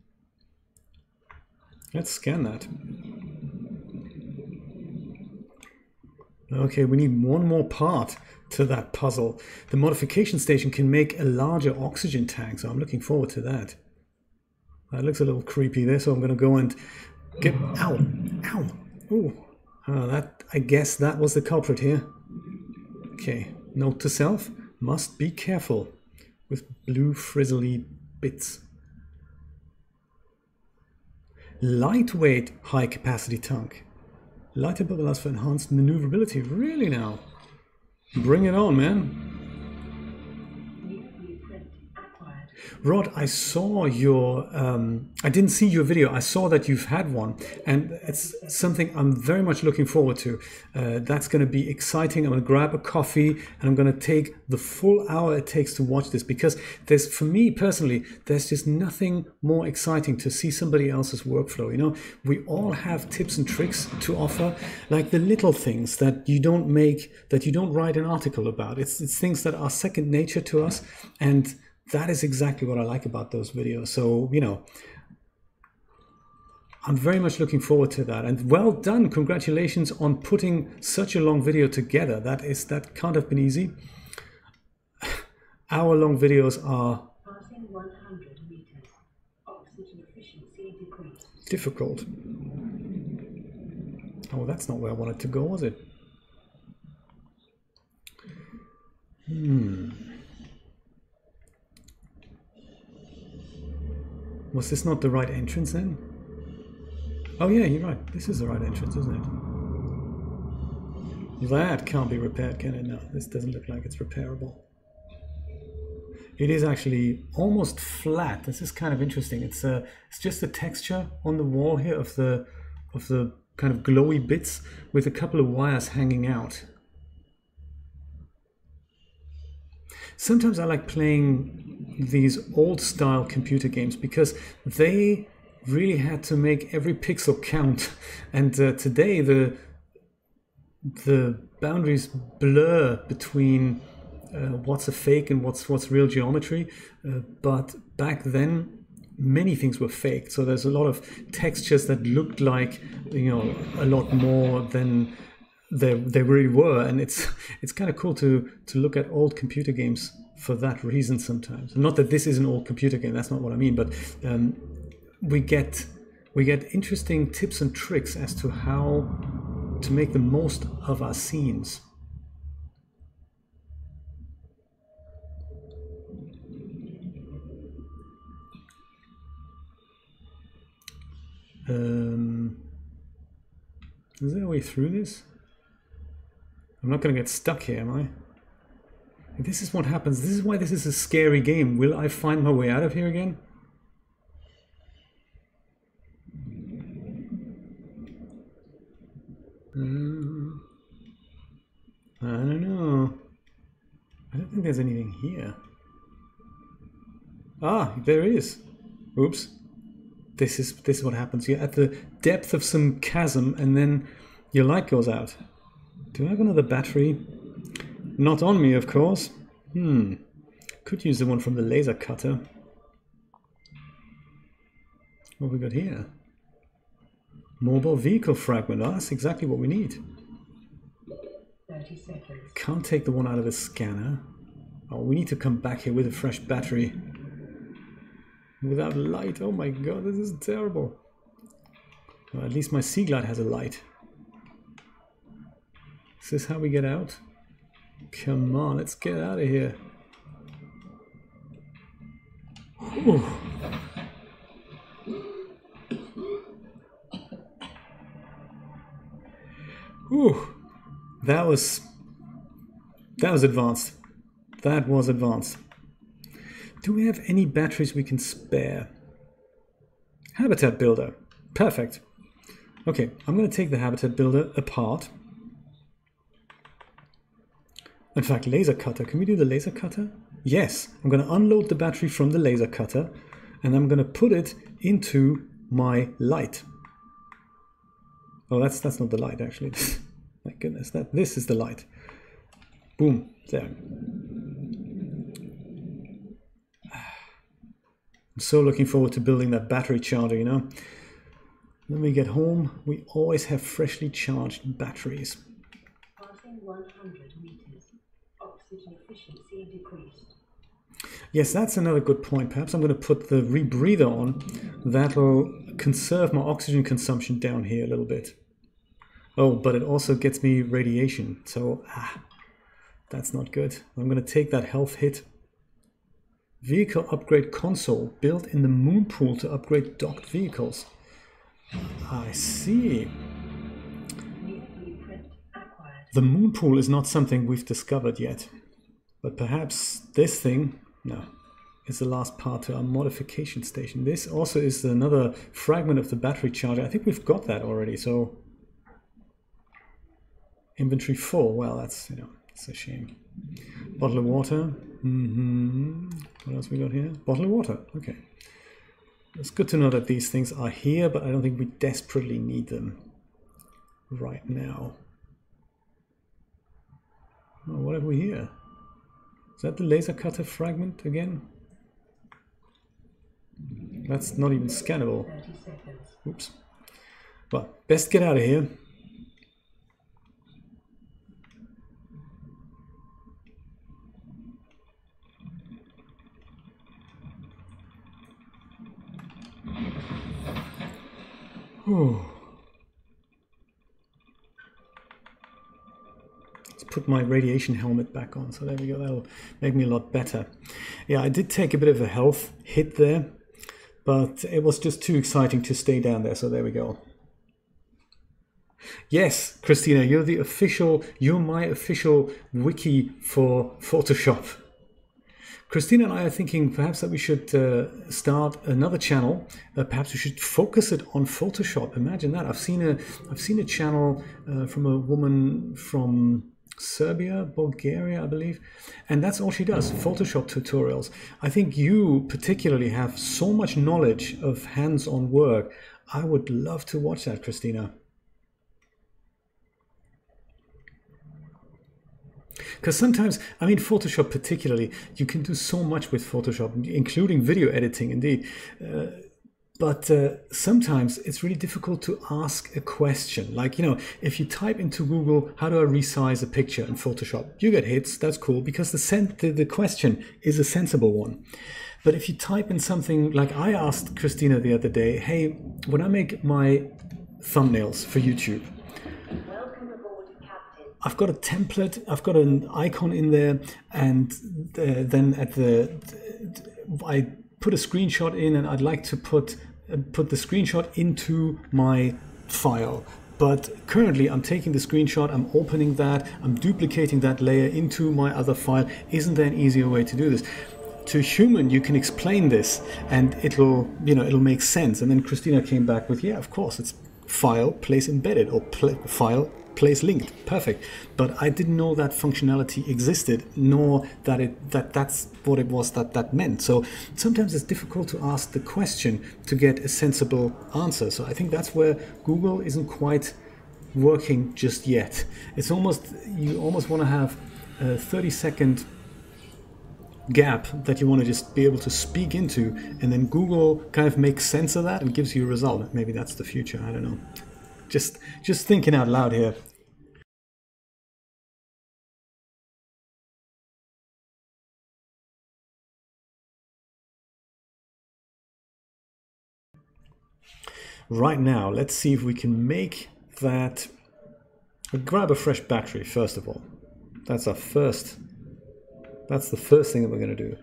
Let's scan that. Okay, we need one more part to that puzzle. The modification station can make a larger oxygen tank, so I'm looking forward to that. That looks a little creepy there, so I'm going to go and get... Ow! Ow! Ooh! That, I guess that was the culprit here. Okay, note to self, must be careful with blue frizzly bits. Lightweight high-capacity tank. Lighter but allows for enhanced maneuverability. Really now? Bring it on, man. Rod, I saw your, I didn't see your video. I saw that you've had one, and it's something I'm very much looking forward to. That's going to be exciting. I'm going to grab a coffee and I'm going to take the full hour it takes to watch this, because for me personally, there's just nothing more exciting to see somebody else's workflow. You know, we all have tips and tricks to offer, like the little things that you don't write an article about. It's things that are second nature to us, and that is exactly what I like about those videos. So, you know, I'm very much looking forward to that. And well done. Congratulations on putting such a long video together. That can't have been easy. Hour-long videos are Passing 100 meters. Oxygen efficiency decreased. difficult. Oh, that's not where I wanted to go, was it? Was this not the right entrance then? Oh yeah, you're right. This is the right entrance, isn't it? That can't be repaired, can it? No, this doesn't look like it's repairable. It is actually almost flat. This is kind of interesting. It's just the texture on the wall here of the kind of glowy bits with a couple of wires hanging out. Sometimes I like playing these old style computer games because they really had to make every pixel count, and today the boundaries blur between what's a fake and what's real geometry, but back then many things were faked, so there's a lot of textures that looked like, you know, a lot more than they really were, and it's kind of cool to look at old computer games for that reason sometimes. Not that this is an old computer game, that's not what I mean, but we get interesting tips and tricks as to how to make the most of our scenes. Is there a way through this? I'm not going to get stuck here, am I? This is what happens. This is why this is a scary game. Will I find my way out of here again? I don't know. I don't think there's anything here. Ah, there is. Oops. This is what happens. You're at the depth of some chasm and then your light goes out. Do I have another battery? Not on me, of course. Could use the one from the laser cutter. What have we got here? Mobile vehicle fragment. Oh, that's exactly what we need. 30 seconds. Can't take the one out of the scanner. Oh, we need to come back here with a fresh battery. Without light. Oh my god, this is terrible. Well, at least my Sea Glide has a light. Is this how we get out? Come on, let's get out of here. Whew. Whew. That was advanced. That was advanced. Do we have any batteries we can spare? Habitat builder. Perfect. Okay, I'm going to take the habitat builder apart. In fact, laser cutter. Can we do the laser cutter? Yes. I'm going to unload the battery from the laser cutter and I'm going to put it into my light. Oh, that's not the light actually. My goodness, this is the light. Boom. There. I'm so looking forward to building that battery charger, you know. When we get home, we always have freshly charged batteries. Passing 100 meters. Oxygen efficiency decreased. Yes, that's another good point. Perhaps I'm going to put the rebreather on. That'll conserve my oxygen consumption down here a little bit. Oh, but it also gets me radiation. So, that's not good. I'm going to take that health hit. Vehicle upgrade console built in the moon pool to upgrade docked vehicles. I see. The moon pool is not something we've discovered yet. But perhaps this thing... No. is the last part to our modification station. This also is another fragment of the battery charger. I think we've got that already. So inventory full. Well, that's, you know, it's a shame. Bottle of water. What else we got here? Bottle of water. Okay. It's good to know that these things are here, but I don't think we desperately need them right now. Oh, what have we here? Is that the laser cutter fragment again? That's not even scannable. Oops. Well, best get out of here. Whew. Let's put my radiation helmet back on. So there we go. That'll make me a lot better. Yeah, I did take a bit of a health hit there, but it was just too exciting to stay down there. So there we go. Yes, Christina, you're my official wiki for Photoshop. Christina and I are thinking perhaps that we should start another channel. Perhaps we should focus it on Photoshop. Imagine that. I've seen a channel from a woman from Serbia, Bulgaria, I believe, and that's all she does, Photoshop tutorials. I think you particularly have so much knowledge of hands-on work. I would love to watch that, Christina. Because sometimes, I mean, Photoshop particularly, you can do so much with Photoshop, including video editing, indeed. But sometimes it's really difficult to ask a question. Like, you know, if you type into Google, how do I resize a picture in Photoshop? You get hits, that's cool, because the question is a sensible one. But if you type in something like I asked Christina the other day, hey, when I make my thumbnails for YouTube, I've got a template, I've got an icon in there, and then I put a screenshot in, and I'd like to put the screenshot into my file. But currently I'm taking the screenshot, I'm opening that, I'm duplicating that layer into my other file. Isn't there an easier way to do this? To a human, you can explain this, and it'll make sense. And then Christina came back with, yeah, of course, it's file, place embedded, or file, place linked. Perfect. But I didn't know that functionality existed, nor that that's what it was that meant. So sometimes it's difficult to ask the question to get a sensible answer. So I think that's where Google isn't quite working just yet. It's you almost want to have a 30-second gap that you want to just be able to speak into, and then Google kind of makes sense of that and gives you a result. Maybe that's the future. I don't know. Just thinking out loud here. Right now, let's see if we can make that. Grab a fresh battery first of all. That's the first thing that we're going to do.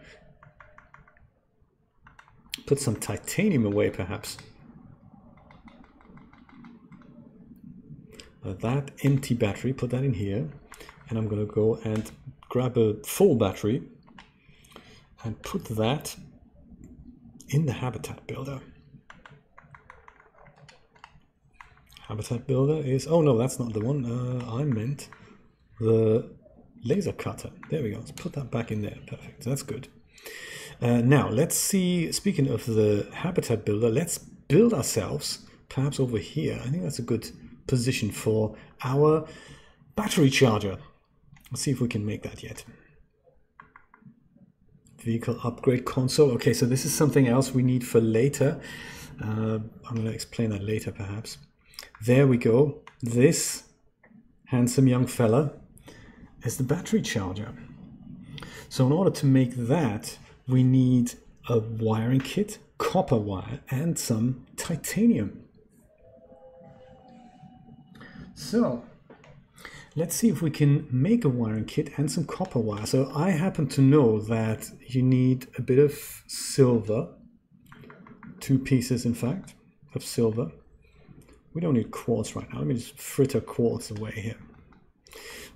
Put some titanium away, perhaps. That empty battery, put that in here, and I'm going to go and grab a full battery and put that in the habitat builder. Habitat builder is, oh no, that's not the one. I meant the laser cutter. There we go. Let's put that back in there. Perfect. That's good. Now let's see, speaking of the habitat builder, let's build ourselves perhaps over here. I think that's a good position for our battery charger. Let's see if we can make that yet. Vehicle upgrade console. Okay, so this is something else we need for later. I'm going to explain that later perhaps. There we go. This handsome young fella is the battery charger. So in order to make that, we need a wiring kit, copper wire, and some titanium. So let's see if we can make a wiring kit and some copper wire. So I happen to know that you need a bit of silver, 2 pieces in fact of silver. We don't need quartz right now. Let me just fritter quartz away here.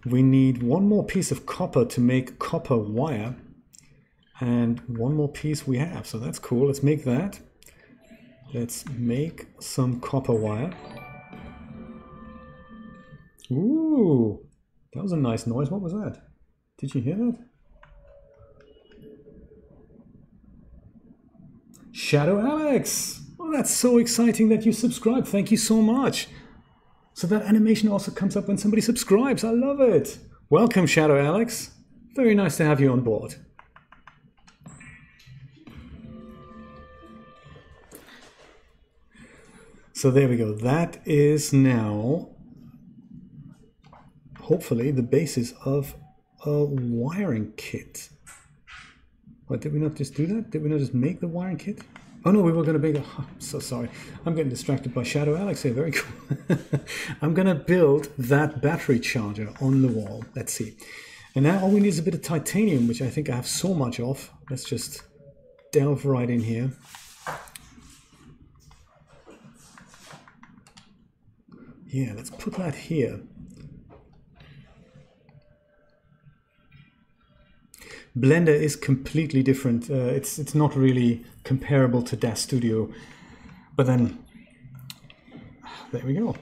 We need 1 more piece of copper to make copper wire. And one more piece we have, so that's cool. Let's make that. Let's make some copper wire. Ooh, that was a nice noise. What was that? Did you hear that? Shadow Alex! Oh, that's so exciting that you subscribed. Thank you so much. So that animation also comes up when somebody subscribes. I love it. Welcome, Shadow Alex. Very nice to have you on board. So there we go. That is now, hopefully, the basis of a wiring kit. What, did we not just do that? Did we not just make the wiring kit? Oh no, we were going to make a... Oh, I'm so sorry. I'm getting distracted by Shadow Alex here. Very cool. I'm going to build that battery charger on the wall. Let's see. And now all we need is a bit of titanium, which I think I have so much of. Let's just delve right in here. Yeah, let's put that here. Blender is completely different. It's not really comparable to DAZ Studio, but then there we go.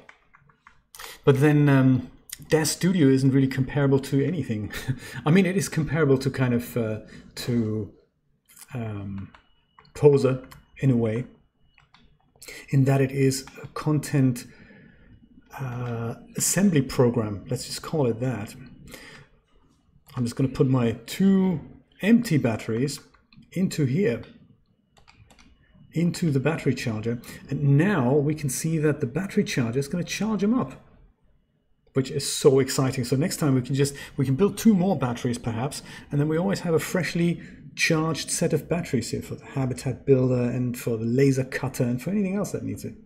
But then DAZ Studio isn't really comparable to anything. I mean, it is comparable to kind of Poser in a way, in that it is a content assembly program. Let's just call it that. I'm just going to put my 2 empty batteries into here, into the battery charger. And now we can see that the battery charger is going to charge them up, which is so exciting. So next time we can build 2 more batteries perhaps, and then we always have a freshly charged set of batteries here for the habitat builder and for the laser cutter and for anything else that needs it.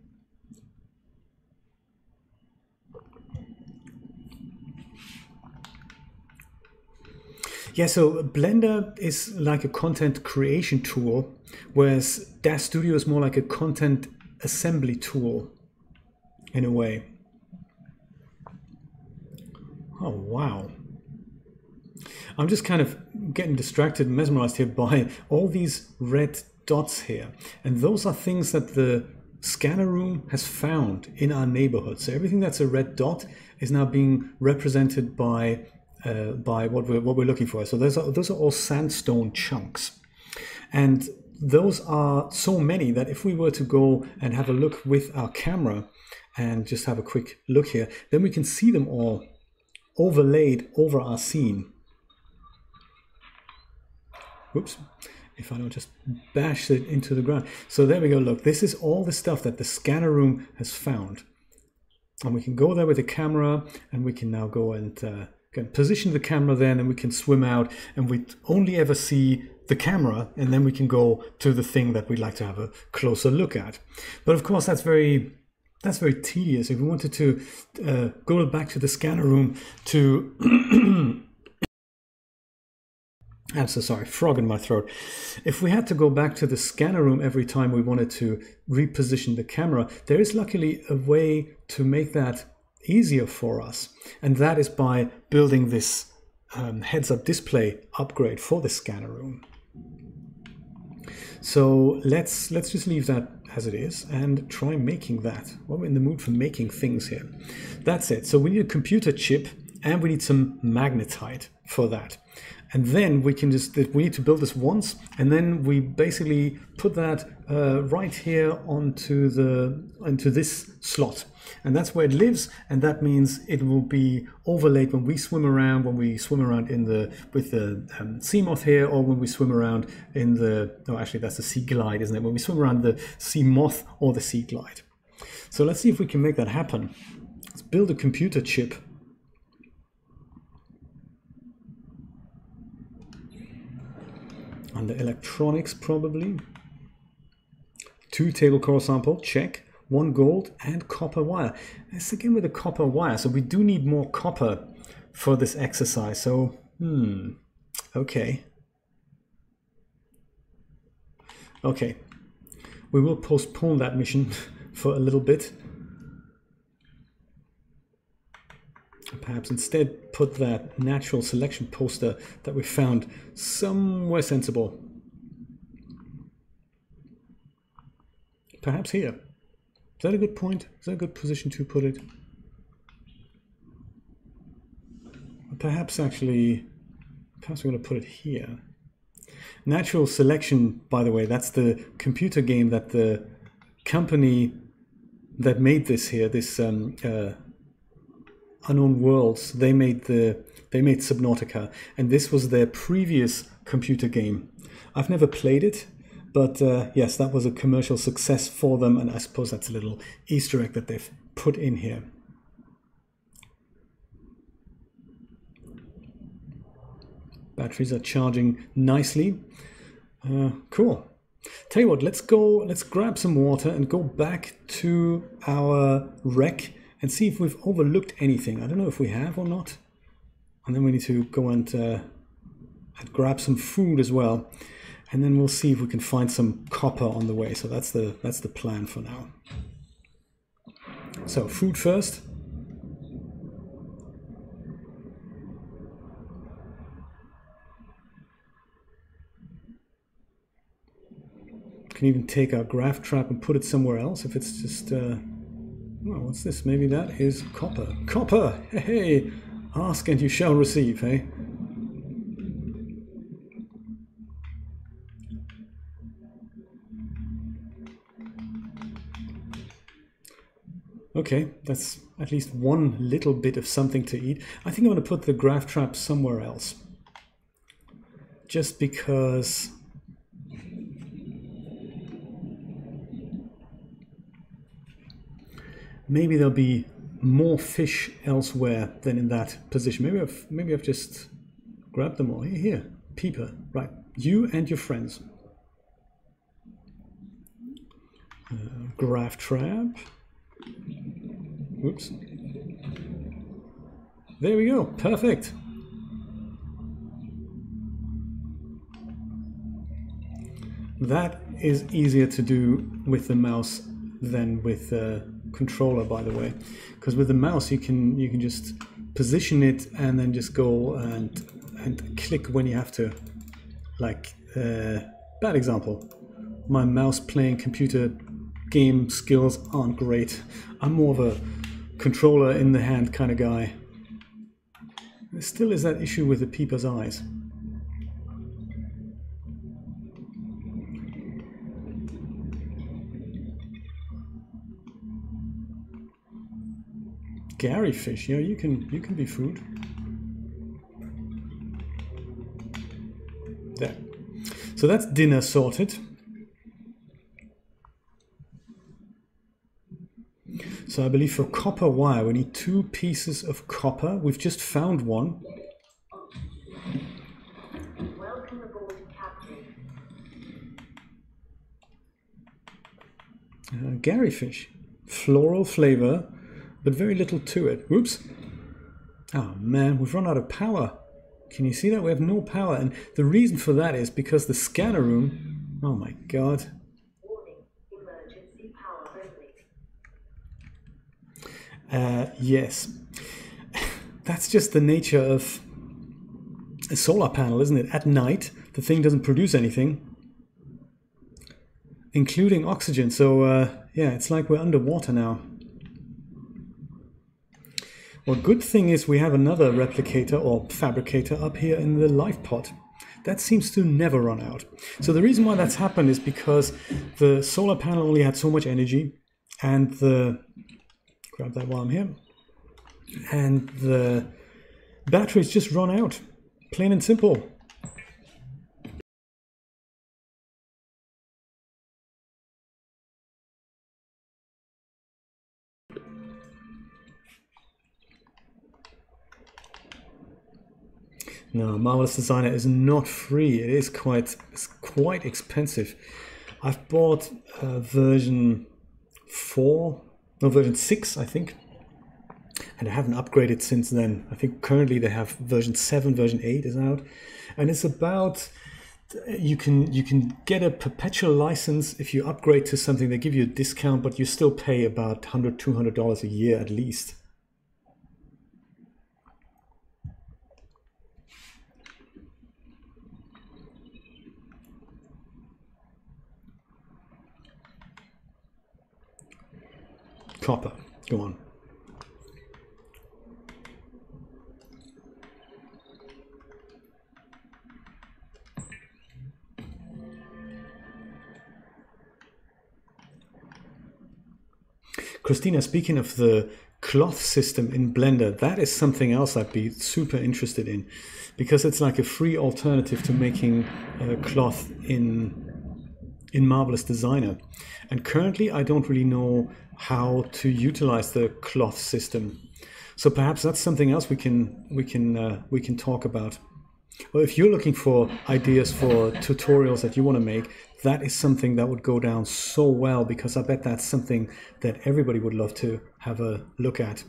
Yeah, so Blender is like a content creation tool, whereas DAZ Studio is more like a content assembly tool in a way. Oh, wow. I'm just kind of getting distracted and mesmerized here by all these red dots here. And those are things that the scanner room has found in our neighborhood. So everything that's a red dot is now being represented by what we're looking for. So those are all sandstone chunks, and those are so many that if we were to go and have a look with our camera and just have a quick look here, then we can see them all overlaid over our scene. Whoops, if I don't just bash it into the ground. So there we go. Look, this is all the stuff that the scanner room has found, and we can go there with the camera, and we can now go and can position the camera then, and we can swim out, and we only ever see the camera, and then we can go to the thing that we'd like to have a closer look at. But of course that's very tedious. If we wanted to go back to the scanner room to I'm so sorry, frog in my throat. If we had to go back to the scanner room every time we wanted to reposition the camera, there is luckily a way to make that easier for us, and that is by building this heads-up display upgrade for the scanner room. So let's just leave that as it is and try making that. Well, we're in the mood for making things here. That's it. So we need a computer chip and we need some magnetite for that. And then we need to build this once, and then we basically put that right here onto this slot, and that's where it lives. And that means it will be overlaid when we swim around with the sea moth here, or when we swim around in the actually that's the sea glide, isn't it? When we swim around the sea moth or the sea glide. So let's see if we can make that happen. Let's build a computer chip. Under electronics, probably. 2 table core sample, check. 1 gold and copper wire. Let's again with the copper wire. So we do need more copper for this exercise. So, okay. Okay. We will postpone that mission for a little bit. Perhaps instead put that natural selection poster that we found somewhere sensible. Perhaps here. Is that a good point? Is that a good position to put it? Perhaps actually, perhaps we're going to put it here. Natural selection, by the way, that's the computer game that the company that made this here, this Unknown Worlds, they made Subnautica, and this was their previous computer game. I've never played it, but yes, that was a commercial success for them, and I suppose that's a little Easter egg that they've put in here. Batteries are charging nicely. Cool. Tell you what, let's grab some water and go back to our wreck and see if we've overlooked anything. I don't know if we have or not. And then we need to go and grab some food as well. And then we'll see if we can find some copper on the way. So that's the plan for now. So food first. Can even take our graph trap and put it somewhere else if it's just well, what's this? Maybe that is copper. Copper! Hey, ask and you shall receive, hey? Okay, that's at least one little bit of something to eat. I think I'm going to put the graph trap somewhere else. Just because maybe there'll be more fish elsewhere than in that position. Maybe I've just grabbed them all. Here, Peeper. Right, you and your friends. Graph trap. Oops. There we go. Perfect. That is easier to do with the mouse than with the controller, by the way, because with the mouse you can just position it and then just go and click when you have to. Like bad example, my mouse playing computer game skills aren't great. I'm more of a controller in the hand kind of guy. There still is that issue with the Peeper's eyes. Gary fish, yeah, you can be food. There. So that's dinner sorted. So I believe for copper wire we need 2 pieces of copper. We've just found one. Welcome aboard, Captain. Gary fish, floral flavor, but very little to it. Whoops. Oh man, we've run out of power. Can you see that? We have no power, and the reason for that is because the scanner room, oh my god. Warning, emergency power only. Yes. That's just the nature of a solar panel, isn't it? At night, the thing doesn't produce anything, including oxygen. So yeah, it's like we're underwater now. Well, good thing is we have another replicator or fabricator up here in the life pod. That seems to never run out. So the reason why that's happened is because the solar panel only had so much energy, and grab that while I'm here, and the batteries just run out, plain and simple. No, Marvelous Designer is not free. It is quite expensive. I've bought version 4, no, version 6, I think, and I haven't upgraded since then. I think currently they have version 7, version 8 is out, and it's about you can get a perpetual license if you upgrade to something. They give you a discount, but you still pay about $100–200 a year at least. copper. Go on. Christina, speaking of the cloth system in Blender, that is something else I'd be super interested in, because it's like a free alternative to making cloth in Marvelous Designer. And currently I don't really know how to utilize the cloth system. So perhaps that's something else we can talk about. Well, if you're looking for ideas for tutorials that you want to make, that is something that would go down so well, because I bet that's something that everybody would love to have a look at.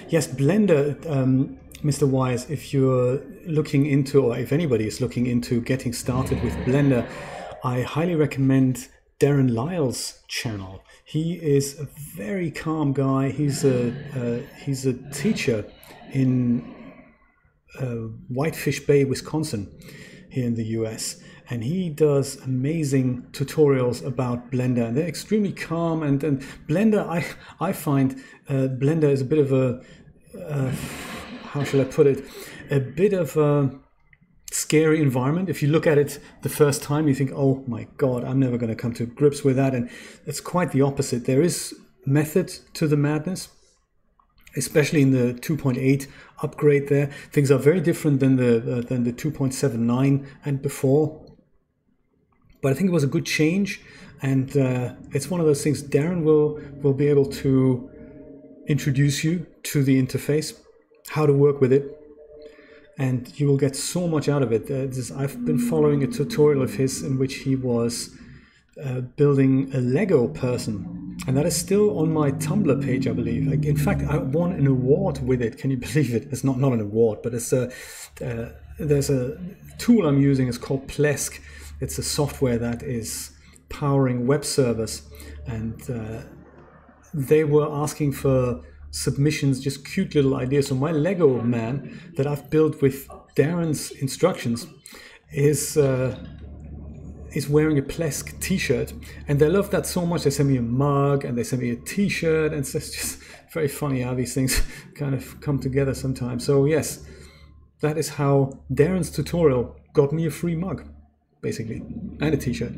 Yes, Blender, Mr. Wise, if you're looking into, or if anybody is looking into getting started with Blender, I highly recommend Darren Lyle's channel. He is a very calm guy. He's a teacher in Whitefish Bay, Wisconsin, here in the US. And he does amazing tutorials about Blender, and they're extremely calm. And Blender, I find Blender is a bit of a, how shall I put it, a bit of a scary environment. If you look at it the first time, you think, oh my God, I'm never going to come to grips with that. And it's quite the opposite. There is method to the madness, especially in the 2.8 upgrade there. Things are very different than the 2.79 and before. But I think it was a good change, and it's one of those things. Darren will be able to introduce you to the interface, how to work with it, and you will get so much out of it. I've been following a tutorial of his in which he was building a Lego person, and that is still on my Tumblr page, I believe. In fact, I won an award with it. Can you believe it? It's not an award, but it's there's a tool I'm using. It's called Plesk. It's a software that is powering web servers, and they were asking for submissions, just cute little ideas. So my Lego man that I've built with Darren's instructions is wearing a Plesk t-shirt, and they love that so much. They send me a mug and they send me a t-shirt, and it's just very funny how these things kind of come together sometimes. So yes, that is how Darren's tutorial got me a free mug, basically, and a t-shirt.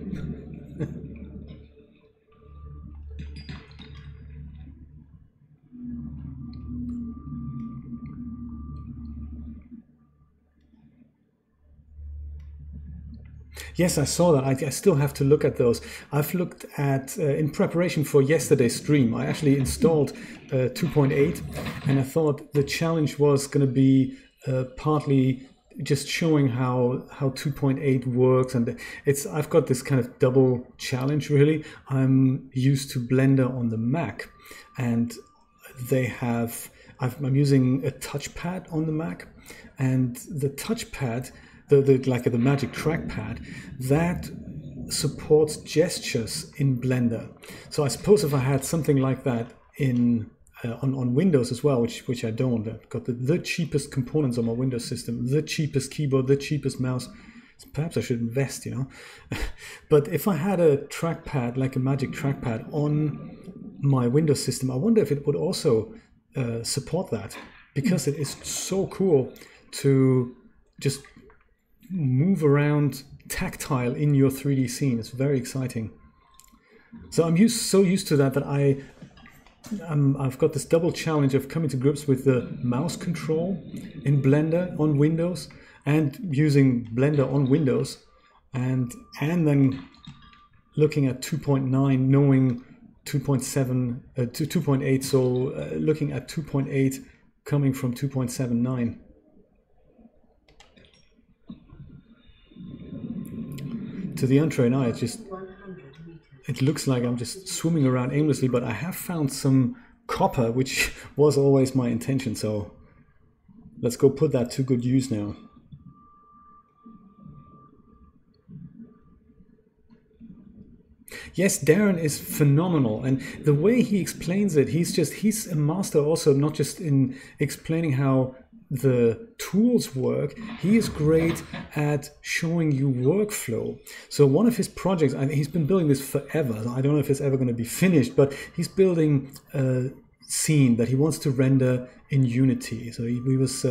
Yes, I saw that. I still have to look at those. I've looked at, in preparation for yesterday's stream, I actually installed 2.8, and I thought the challenge was going to be partly just showing how 2.8 works, and I've got this kind of double challenge really. I'm used to Blender on the Mac, and I'm using a touchpad on the Mac, and the touchpad, the magic trackpad, that supports gestures in Blender. So I suppose if I had something like that on Windows as well, which I don't. I've got the cheapest components on my Windows system, the cheapest keyboard, the cheapest mouse. Perhaps I should invest, But if I had a trackpad, like a magic trackpad on my Windows system, I wonder if it would also support that, because it is so cool to just move around tactile in your 3D scene. It's very exciting. So I'm so used to that I've got this double challenge of coming to grips with the mouse control in Blender on Windows, and using Blender on Windows, and then looking at 2.9, knowing 2.7 to 2.8, so looking at 2.8 coming from 2.79. To the untrained eye, it looks like I'm just swimming around aimlessly, but I have found some copper, which was always my intention. So let's go put that to good use now. Yes, Darren is phenomenal, and the way he explains it, he's a master also, not just in explaining how the tools work. He is great at showing you workflow. So one of his projects, and he's been building this forever. I don't know if it's ever going to be finished, but he's building a scene that he wants to render in Unity. So he's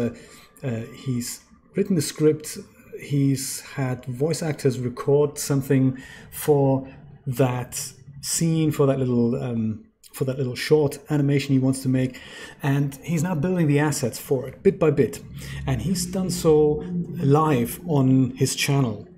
written the script. He's had voice actors record something for that scene, for that little short animation he wants to make, and he's now building the assets for it bit by bit, and he's done so live on his channel.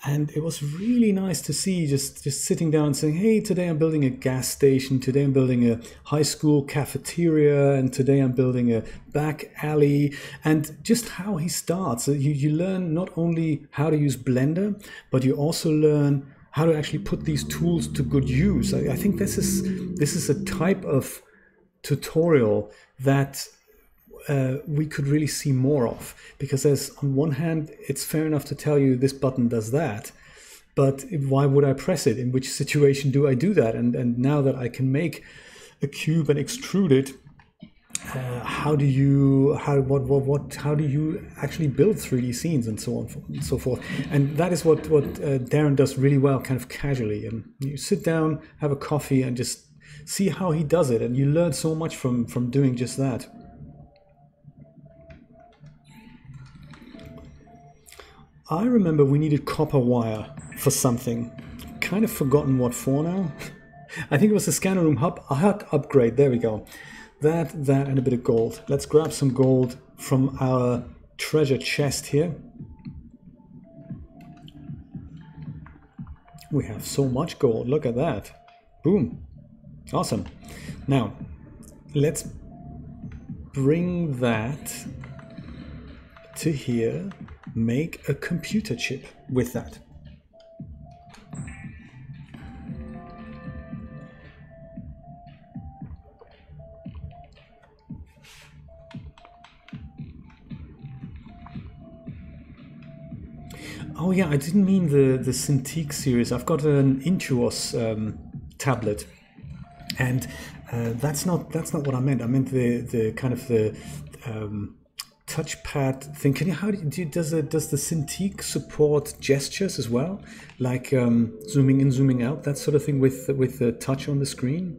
And it was really nice to see, just sitting down and saying, hey, today I'm building a gas station, today I'm building a high school cafeteria, and today I'm building a back alley, and just how he starts. So you learn not only how to use Blender, but you also learn how to actually put these tools to good use. I think this is a type of tutorial that we could really see more of, because there's, on one hand, it's fair enough to tell you this button does that, but why would I press it? In which situation do I do that? And now that I can make a cube and extrude it, how do you actually build 3D scenes and so on and so forth? And that is what Darren does really well, kind of casually. And you sit down, have a coffee, and just see how he does it, and you learn so much from doing just that. I remember we needed copper wire for something. Kind of forgotten what for now. I think it was the scanner room hut upgrade. There we go. That, and a bit of gold. Let's grab some gold from our treasure chest here. We have so much gold. Look at that. Boom. Awesome. Now, let's bring that to here. Make a computer chip with that. Oh yeah, I didn't mean the Cintiq series. I've got an Intuos tablet, and that's not what I meant. I meant the kind of the touchpad thing. Does the Cintiq support gestures as well, like zooming in, zooming out, that sort of thing with the touch on the screen?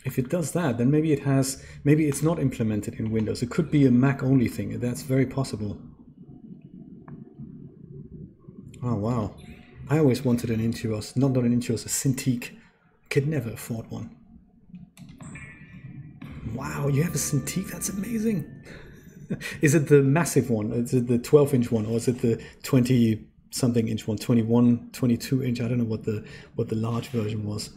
If it does that, then maybe it's not implemented in Windows. It could be a Mac only thing. That's very possible. Oh wow, I always wanted an Intuos, not an Intuos, a Cintiq. Could never afford one. Wow, you have a Cintiq? That's amazing. Is it the massive one? Is it the 12-inch one, or is it the 20-something inch one? 21, 22 inch? I don't know what the large version was.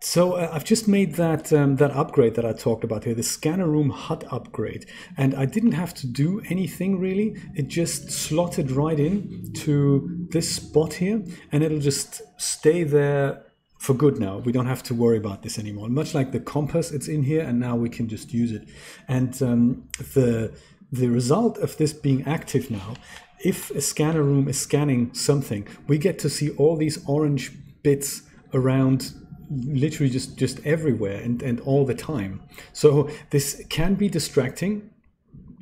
So I've just made that upgrade that I talked about here, the scanner room hut upgrade, and I didn't have to do anything really. It just slotted right in to this spot here, and it'll just stay there for good now. We don't have to worry about this anymore. Much like the compass, it's in here, and now we can just use it. And the result of this being active now, if a scanner room is scanning something, we get to see all these orange bits around, literally just everywhere and all the time. So this can be distracting,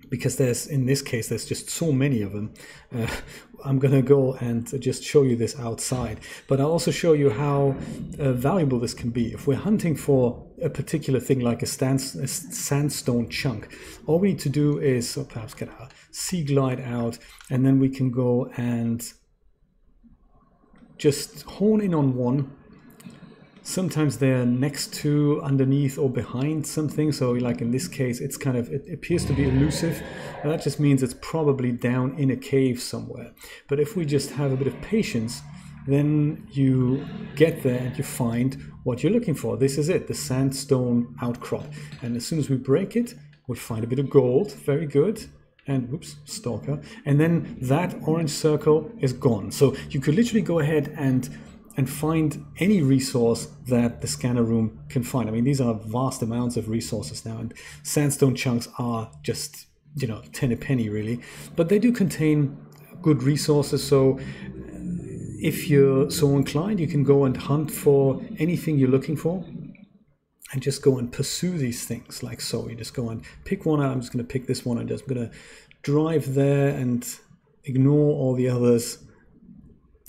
because in this case there's just so many of them. I'm gonna go and just show you this outside, but I'll also show you how valuable this can be. If we're hunting for a particular thing like a sandstone chunk, all we need to do is perhaps get our sea glide out, and then we can go and just hone in on one. Sometimes they're next to, underneath, or behind something. So like in this case, it appears to be elusive. And that just means it's probably down in a cave somewhere. But if we just have a bit of patience, then you get there and you find what you're looking for. This is it, the sandstone outcrop. And as soon as we break it, we find a bit of gold. Very good. And whoops, stalker. And then that orange circle is gone. So you could literally go ahead and find any resource that the scanner room can find. I mean, these are vast amounts of resources now, and sandstone chunks are just, 10 a penny really, but they do contain good resources. So if you're so inclined, you can go and hunt for anything you're looking for and just go and pursue these things like so. You just go and pick one out. I'm just going to pick this one and just going to drive there and ignore all the others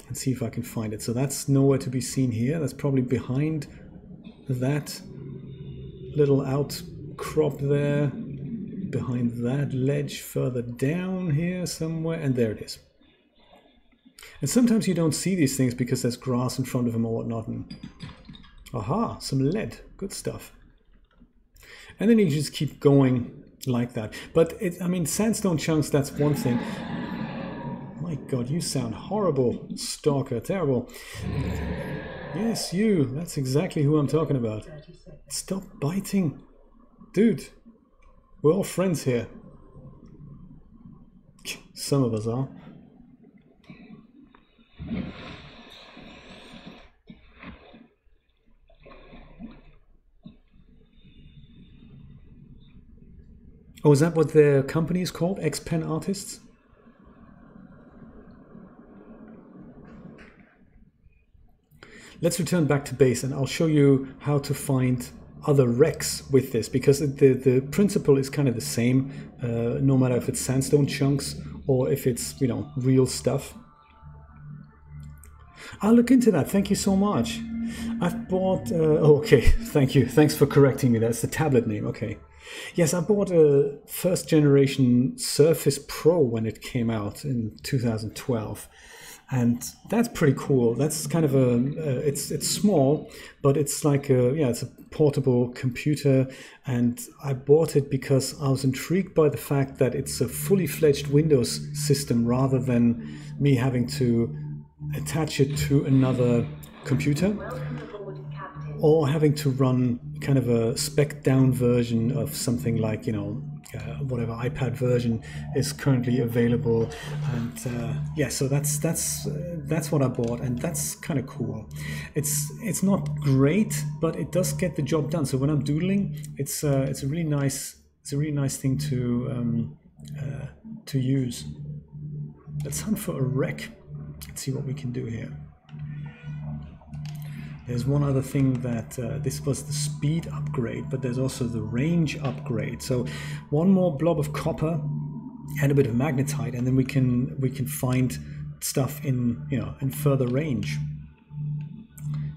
and see if I can find it. So that's nowhere to be seen here. That's probably behind that little outcrop there, behind that ledge further down here somewhere, and there it is. And sometimes you don't see these things because there's grass in front of them or whatnot. And aha, some lead, good stuff. And then you just keep going like that. But I mean, sandstone chunks, that's one thing. My God, you sound horrible, stalker, terrible. Yes, you, that's exactly who I'm talking about. Stop biting. Dude, we're all friends here. Some of us are. Oh, is that what their company is called? X-Pen Artists? Let's return back to base and I'll show you how to find other wrecks with this, because the principle is kind of the same, no matter if it's sandstone chunks or if it's, you know, real stuff. I'll look into that. Thank you so much. I've bought... oh, okay, thank you. Thanks for correcting me. That's the tablet name. Okay. Yes, I bought a first generation Surface Pro when it came out in 2012. And that's pretty cool. That's kind of a... it's small, but it's like a... yeah, it's a portable computer. And I bought it because I was intrigued by the fact that it's a fully fledged Windows system rather than me having to attach it to another computer or having to run kind of a spec down version of something like, you know, whatever iPad version is currently available. And yeah, so that's what I bought, and that's kind of cool. It's not great, but it does get the job done. So when I'm doodling, it's a really nice thing to use. Let's hunt for a wreck. Let's see what we can do here. There's one other thing that this was the speed upgrade, but there's also the range upgrade. So one more blob of copper and a bit of magnetite, and then we can find stuff in, you know, in further range.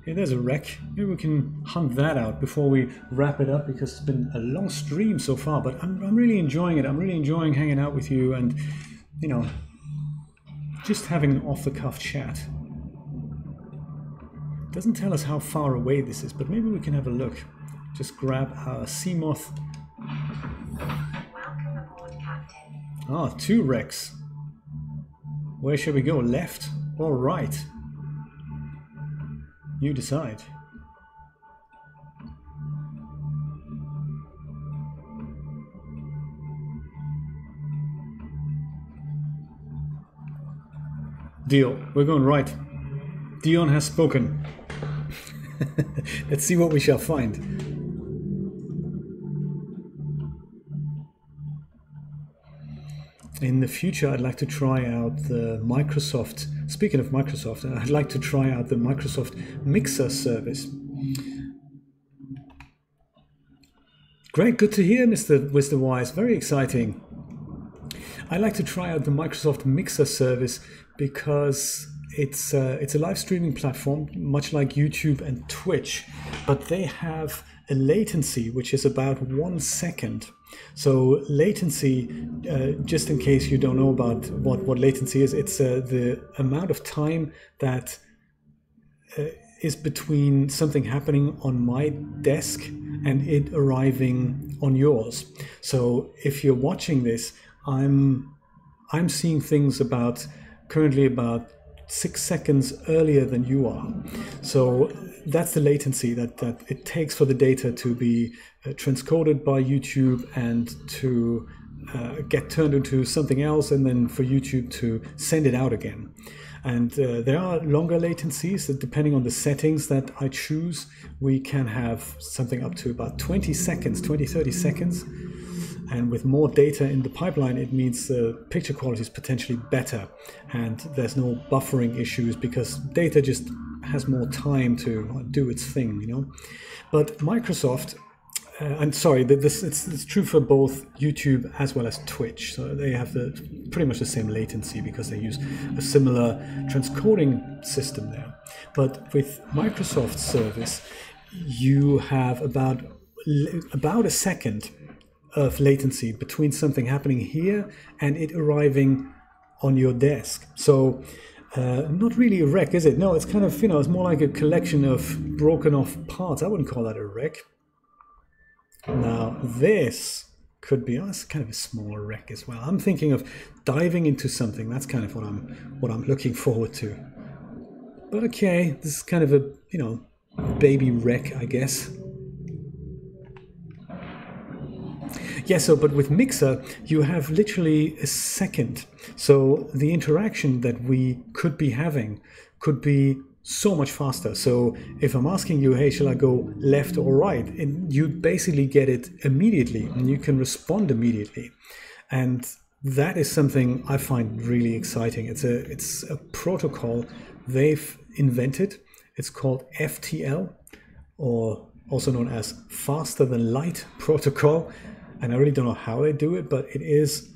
Here, there's a wreck. Maybe we can hunt that out before we wrap it up, because it's been a long stream so far. But I'm really enjoying it. I'm really enjoying hanging out with you and, you know, just having an off-the-cuff chat. Doesn't tell us how far away this is, but maybe we can have a look. Just grab our sea moth. Welcome aboard, Captain. Ah, 2 wrecks. Where shall we go? Left or right? You decide. Deal. We're going right. Dion has spoken. Let's see what we shall find. In the future, I'd like to try out the Microsoft... Speaking of Microsoft, I'd like to try out the Microsoft Mixer service. Great, good to hear, Mr. Wise. Very exciting. I'd like to try out the Microsoft Mixer service because it's a live streaming platform, much like YouTube and Twitch, but they have a latency which is about 1 second. So latency, just in case you don't know about what latency is, it's the amount of time that is between something happening on my desk and it arriving on yours. So if you're watching this, I'm seeing things currently about 6 seconds earlier than you are. So that's the latency that it takes for the data to be transcoded by YouTube and to get turned into something else, and then for YouTube to send it out again. And there are longer latencies that, depending on the settings that I choose, we can have something up to about 20 seconds, 20, 30 seconds. And with more data in the pipeline, it means the picture quality is potentially better, and there's no buffering issues because data just has more time to do its thing, you know. But Microsoft, I'm sorry, it's true for both YouTube as well as Twitch. So they have pretty much the same latency because they use a similar transcoding system there. But with Microsoft's service, you have about a second of latency between something happening here and it arriving on your desk. So not really a wreck, is it? No, it's kind of, you know, it's more like a collection of broken off parts. I wouldn't call that a wreck. Now this could be, it's kind of a small wreck as well. I'm thinking of diving into something. That's kind of what I'm looking forward to. But okay, this is kind of a, you know, baby wreck, I guess. Yeah, so but with Mixer, you have literally a second. So the interaction that we could be having could be so much faster. So if I'm asking you, hey, shall I go left or right? And you basically get it immediately and you can respond immediately. And that is something I find really exciting. It's a protocol they've invented. It's called FTL, or also known as faster than light protocol. And I really don't know how they do it, but it is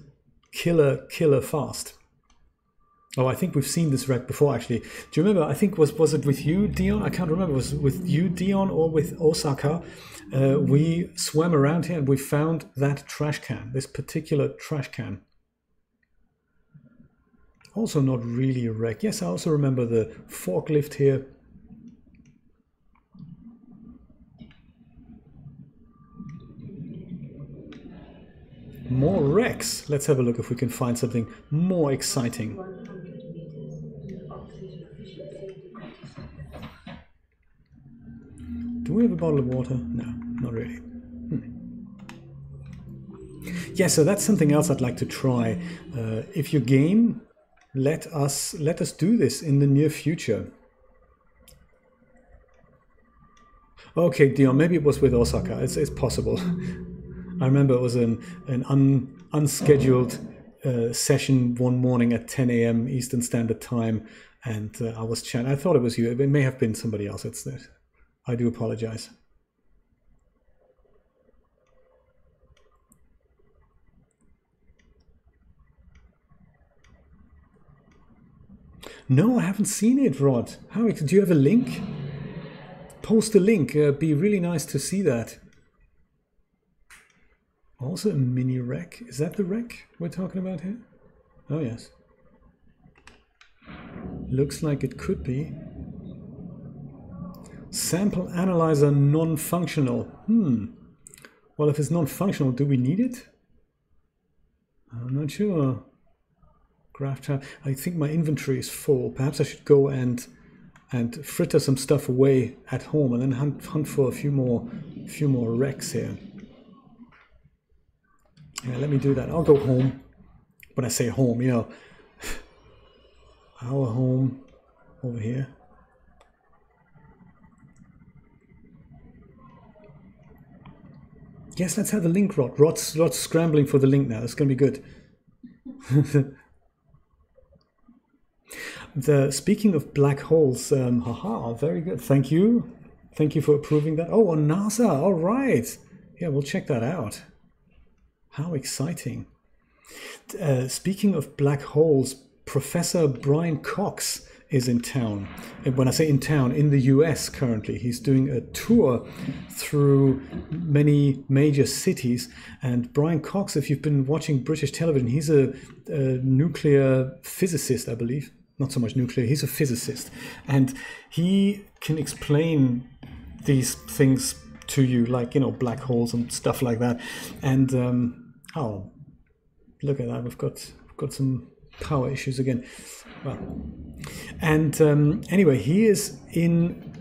killer fast. Oh, I think we've seen this wreck before, actually. Do you remember? I think was it with you, Dion? I can't remember. Was it with you, Dion, or with Osaka? We swam around here and we found that trash can, this particular trash can. Also not really a wreck. Yes, I also remember the forklift here. More wrecks. Let's have a look if we can find something more exciting. Do we have a bottle of water? No, not really. Yeah, so that's something else I'd like to try. If you're game, let us do this in the near future. Okay, Dion, maybe it was with Osaka. It's possible. I remember it was an unscheduled session one morning at 10 a.m. Eastern Standard Time, and I was chatting. I thought it was you. It may have been somebody else. I do apologize. No, I haven't seen it, Rod. How do you have a link? Post a link. Be really nice to see that. Also a mini wreck. Is that the wreck we're talking about here? Oh yes. Looks like it could be. Sample analyzer non-functional. Well, if it's non-functional, do we need it? I'm not sure. Graph tab. I think my inventory is full. Perhaps I should go and fritter some stuff away at home and then hunt for a few more wrecks here. Yeah, let me do that. I'll go home. When I say home, you know, our home over here. Yes, let's have the link, Rod. Rod's scrambling for the link now. It's going to be good. Speaking of black holes, haha, very good. Thank you. Thank you for approving that. Oh, on NASA. All right. Yeah, we'll check that out. How exciting. Speaking of black holes, Professor Brian Cox is in town. And when I say in town, in the US currently. He's doing a tour through many major cities. And Brian Cox, if you've been watching British television, he's a nuclear physicist, I believe. Not so much nuclear, he's a physicist. And he can explain these things to you, like, you know, black holes and stuff like that. And oh, look at that, we've got some power issues again. Well, and anyway, he is in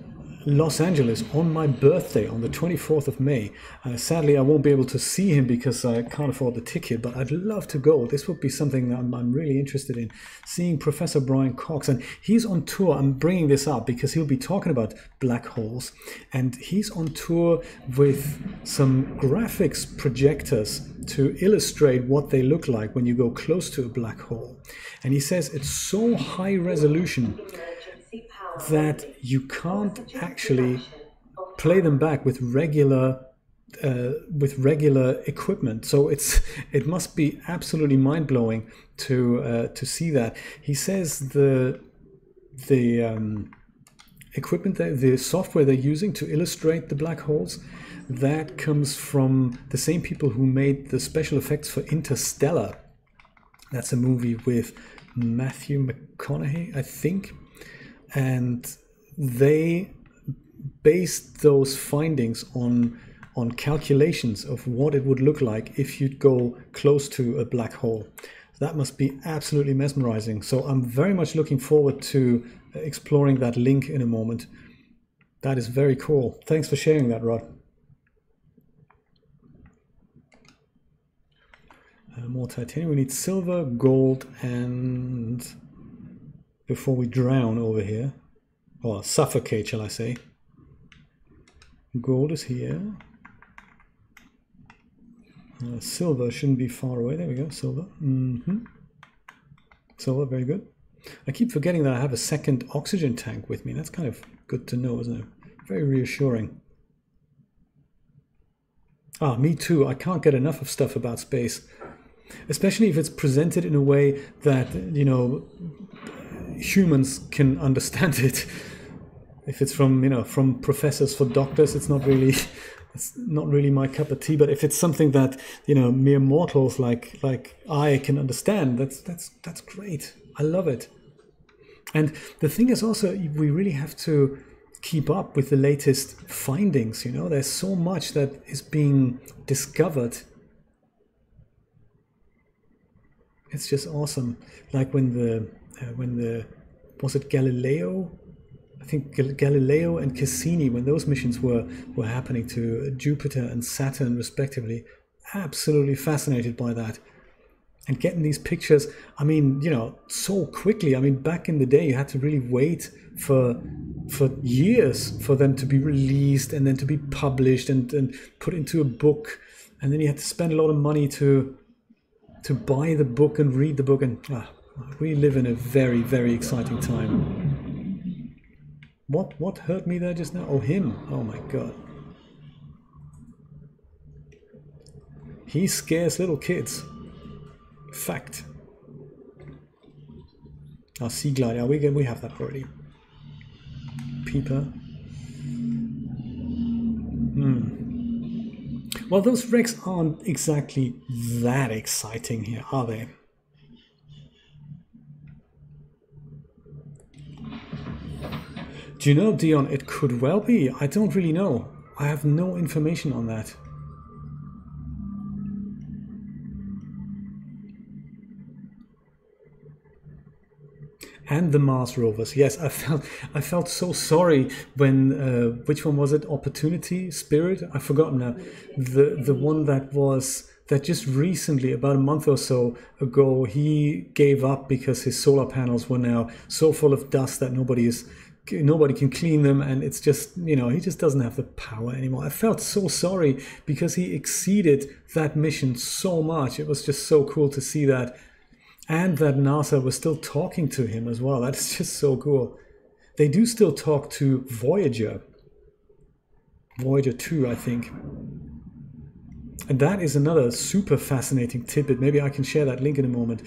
Los Angeles on my birthday on the 24th of May. Sadly, I won't be able to see him because I can't afford the ticket, but I'd love to go. This would be something that I'm really interested in, seeing Professor Brian Cox. And he's on tour. I'm bringing this up because he'll be talking about black holes. And he's on tour with some graphics projectors to illustrate what they look like when you go close to a black hole. And he says it's so high resolution that you can't actually play them back with regular equipment. So it must be absolutely mind-blowing to see that. He says the equipment, the software they're using to illustrate the black holes, that comes from the same people who made the special effects for Interstellar. That's a movie with Matthew McConaughey, I think. And they based those findings on calculations of what it would look like if you'd go close to a black hole. That must be absolutely mesmerizing. So I'm very much looking forward to exploring that link in a moment. That is very cool. Thanks for sharing that, Rod. More titanium. We need silver, gold, and before we drown over here, or suffocate, shall I say. Gold is here. Silver shouldn't be far away. There we go, silver. Silver, very good. I keep forgetting that I have a second oxygen tank with me. That's kind of good to know, isn't it? Very reassuring. Ah, me too. I can't get enough of stuff about space. Especially if it's presented in a way that, you know, humans can understand it. If it's from, you know, from professors for doctors, it's not really my cup of tea. But if it's something that, you know, mere mortals like I can understand, that's great. I love it. And the thing is also, we really have to keep up with the latest findings. You know, there's so much that is being discovered. It's just awesome. Like when the was it Galileo? I think Galileo and Cassini, when those missions were happening to Jupiter and Saturn respectively, absolutely fascinated by that. And getting these pictures, I mean, you know, so quickly. I mean, back in the day, you had to really wait for years for them to be released and then to be published and put into a book. And then you had to spend a lot of money to buy the book and read the book. And we live in a very, very exciting time. What hurt me there just now? Oh, him. Oh, my God. He scares little kids. Fact. Our sea glider. We have that already. Peeper. Well, those wrecks aren't exactly that exciting here, are they? Do you know, Dion, it could well be. I don't really know. I have no information on that. And the Mars rovers. Yes, I felt so sorry when which one was it? Opportunity, Spirit? I've forgotten now. The one that just recently, about a month or so ago, he gave up because his solar panels were now so full of dust that nobody can clean them, and it's just, you know, he just doesn't have the power anymore. I felt so sorry because he exceeded that mission so much. It was just so cool to see that. And that NASA was still talking to him as well. That is just so cool. They do still talk to Voyager 2, I think. And that is another super fascinating tidbit. Maybe I can share that link in a moment,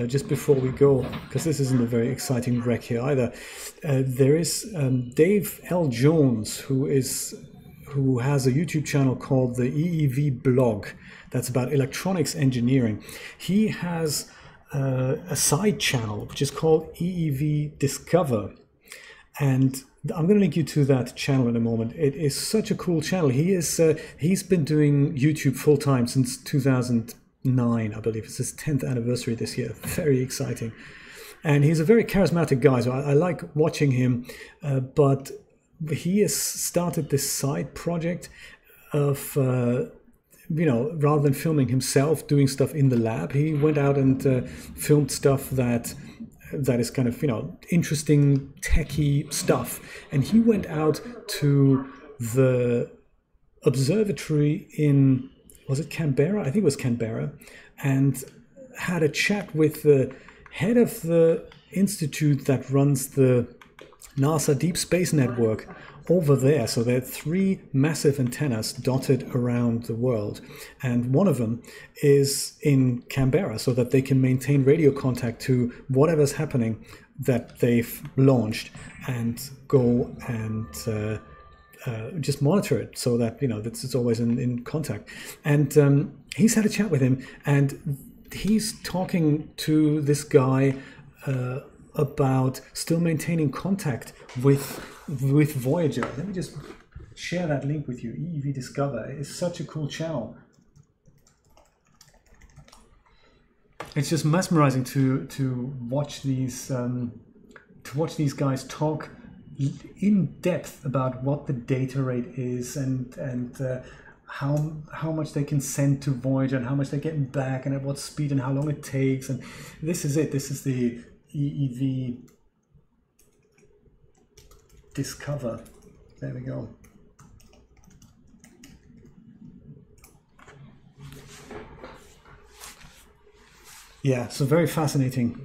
just before we go, because this isn't a very exciting wreck here either. There is Dave L. Jones, who has a YouTube channel called the EEV Blog. That's about electronics engineering. He has a side channel which is called EEV Discover, and I'm going to link you to that channel in a moment. It is such a cool channel. He's been doing YouTube full time since 2009, I believe. It's his 10th anniversary this year. Very exciting, and he's a very charismatic guy. So I like watching him. But he has started this side project of rather than filming himself doing stuff in the lab, he went out and filmed stuff that is kind of interesting techie stuff, and he went out to the observatory in, was it Canberra? I think it was Canberra, and had a chat with the head of the institute that runs the NASA Deep Space Network over there. So there are 3 massive antennas dotted around the world, and one of them is in Canberra so that they can maintain radio contact to whatever's happening that they've launched, and go and just monitor it so that it's always in contact. And he's had a chat with him, and he's talking to this guy about still maintaining contact with Voyager. Let me just share that link with you. EEV Discover is such a cool channel. It's just mesmerizing to watch these guys talk in depth about what the data rate is, and how much they can send to Voyager, and how much they're getting back, and at what speed, and how long it takes. And this is it. This is the EEV Discover. There we go. Yeah, so very fascinating.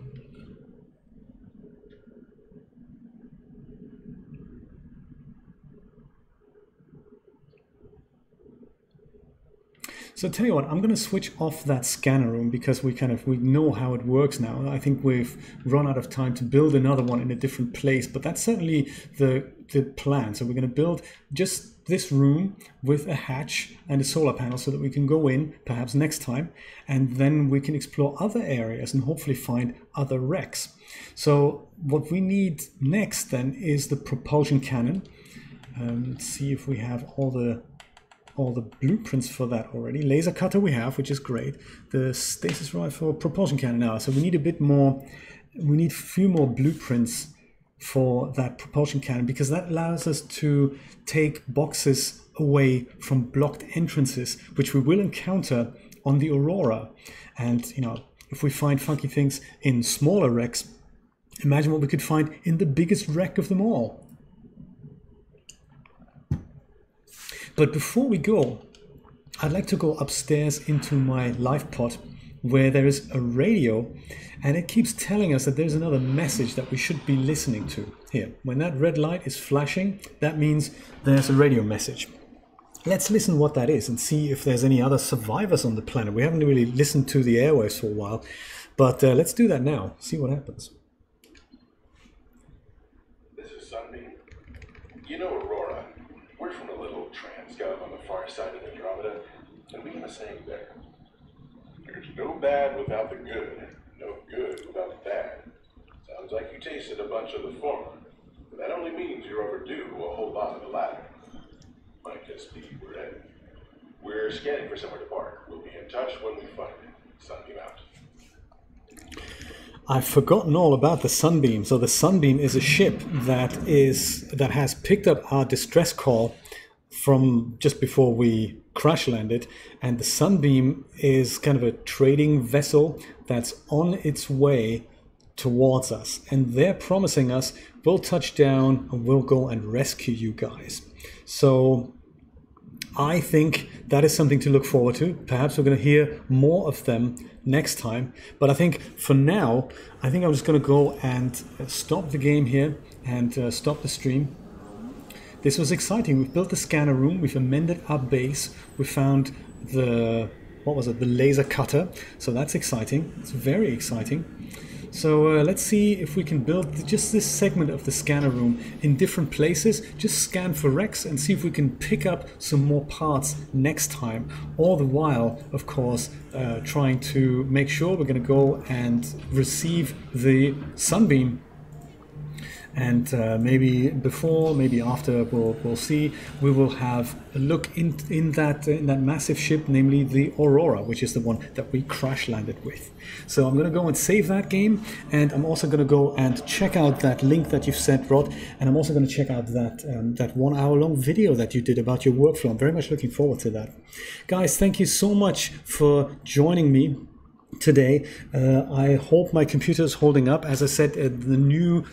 So tell you what, I'm going to switch off that scanner room because we know how it works now. I think we've run out of time to build another one in a different place, but that's certainly the plan. So we're going to build just this room with a hatch and a solar panel so that we can go in perhaps next time, and then we can explore other areas and hopefully find other wrecks. So what we need next then is the propulsion cannon. Let's see if we have all the blueprints for that already. Laser cutter we have, which is great. The stasis rifle, propulsion cannon now. So we need a bit more, we need a few more blueprints for that propulsion cannon, because that allows us to take boxes away from blocked entrances, which we will encounter on the Aurora. And if we find funky things in smaller wrecks, imagine what we could find in the biggest wreck of them all. But before we go, I'd like to go upstairs into my life pod, where there is a radio, and it keeps telling us that there's another message that we should be listening to. Here, when that red light is flashing, that means there's a radio message. Let's listen what that is and see if there's any other survivors on the planet. We haven't really listened to the airwaves for a while, but let's do that now, see what happens. This is Sunbeam. Aurora, we're from a little transgov on the far side of Andromeda, and we have a saying there. There's no bad without the good, no good without the bad. Sounds like you tasted a bunch of the former, but that only means you're overdue a whole lot of the latter. Might just be we're headed. We're scanning for somewhere to park. We'll be in touch when we find it. Sunbeam out. I've forgotten all about the Sunbeam. So the Sunbeam is a ship that has picked up our distress call from just before we crash landed, and the Sunbeam is kind of a trading vessel that's on its way towards us, and they're promising us we'll touch down and we'll go and rescue you guys. So I think that is something to look forward to. Perhaps we're going to hear more of them next time, but I think for now, I think I'm just going to go and stop the game here and stop the stream. This was exciting. We've built the scanner room, we've amended our base, we found the laser cutter, so that's exciting. It's very exciting. So let's see if we can build just this segment of the scanner room in different places. Just scan for wrecks and see if we can pick up some more parts next time. All the while, of course, trying to make sure we're going to go and receive the Sunbeam. and maybe before, maybe after, we'll see. We will have a look in that massive ship, namely the Aurora, which is the one that we crash landed with. So I'm going to go and save that game, and I'm also going to go and check out that link that you've sent, Rod, and I'm also going to check out that 1 hour long video that you did about your workflow. I'm very much looking forward to that. Guys, thank you so much for joining me today. I hope my computer is holding up. As I said, the new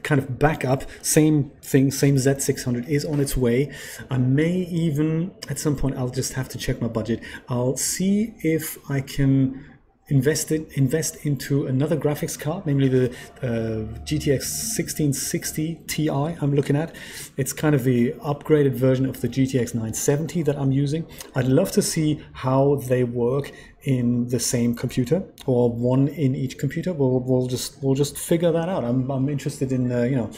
kind of backup, same thing, same Z600 is on its way. I may even, at some point, I'll just have to check my budget. I'll see if I can invest into another graphics card, namely the GTX 1660 Ti I'm looking at. It's kind of the upgraded version of the GTX 970 that I'm using. I'd love to see how they work in the same computer, or one in each computer. We'll just figure that out. I'm interested in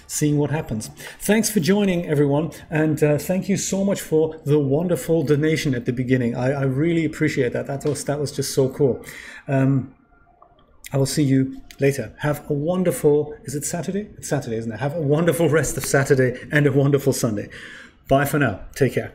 seeing what happens. Thanks for joining, everyone, and thank you so much for the wonderful donation at the beginning. I really appreciate that. That was just so cool. I will see you later. Have a wonderful, is it Saturday? It's Saturday, isn't it? Have a wonderful rest of Saturday and a wonderful Sunday. Bye for now. Take care.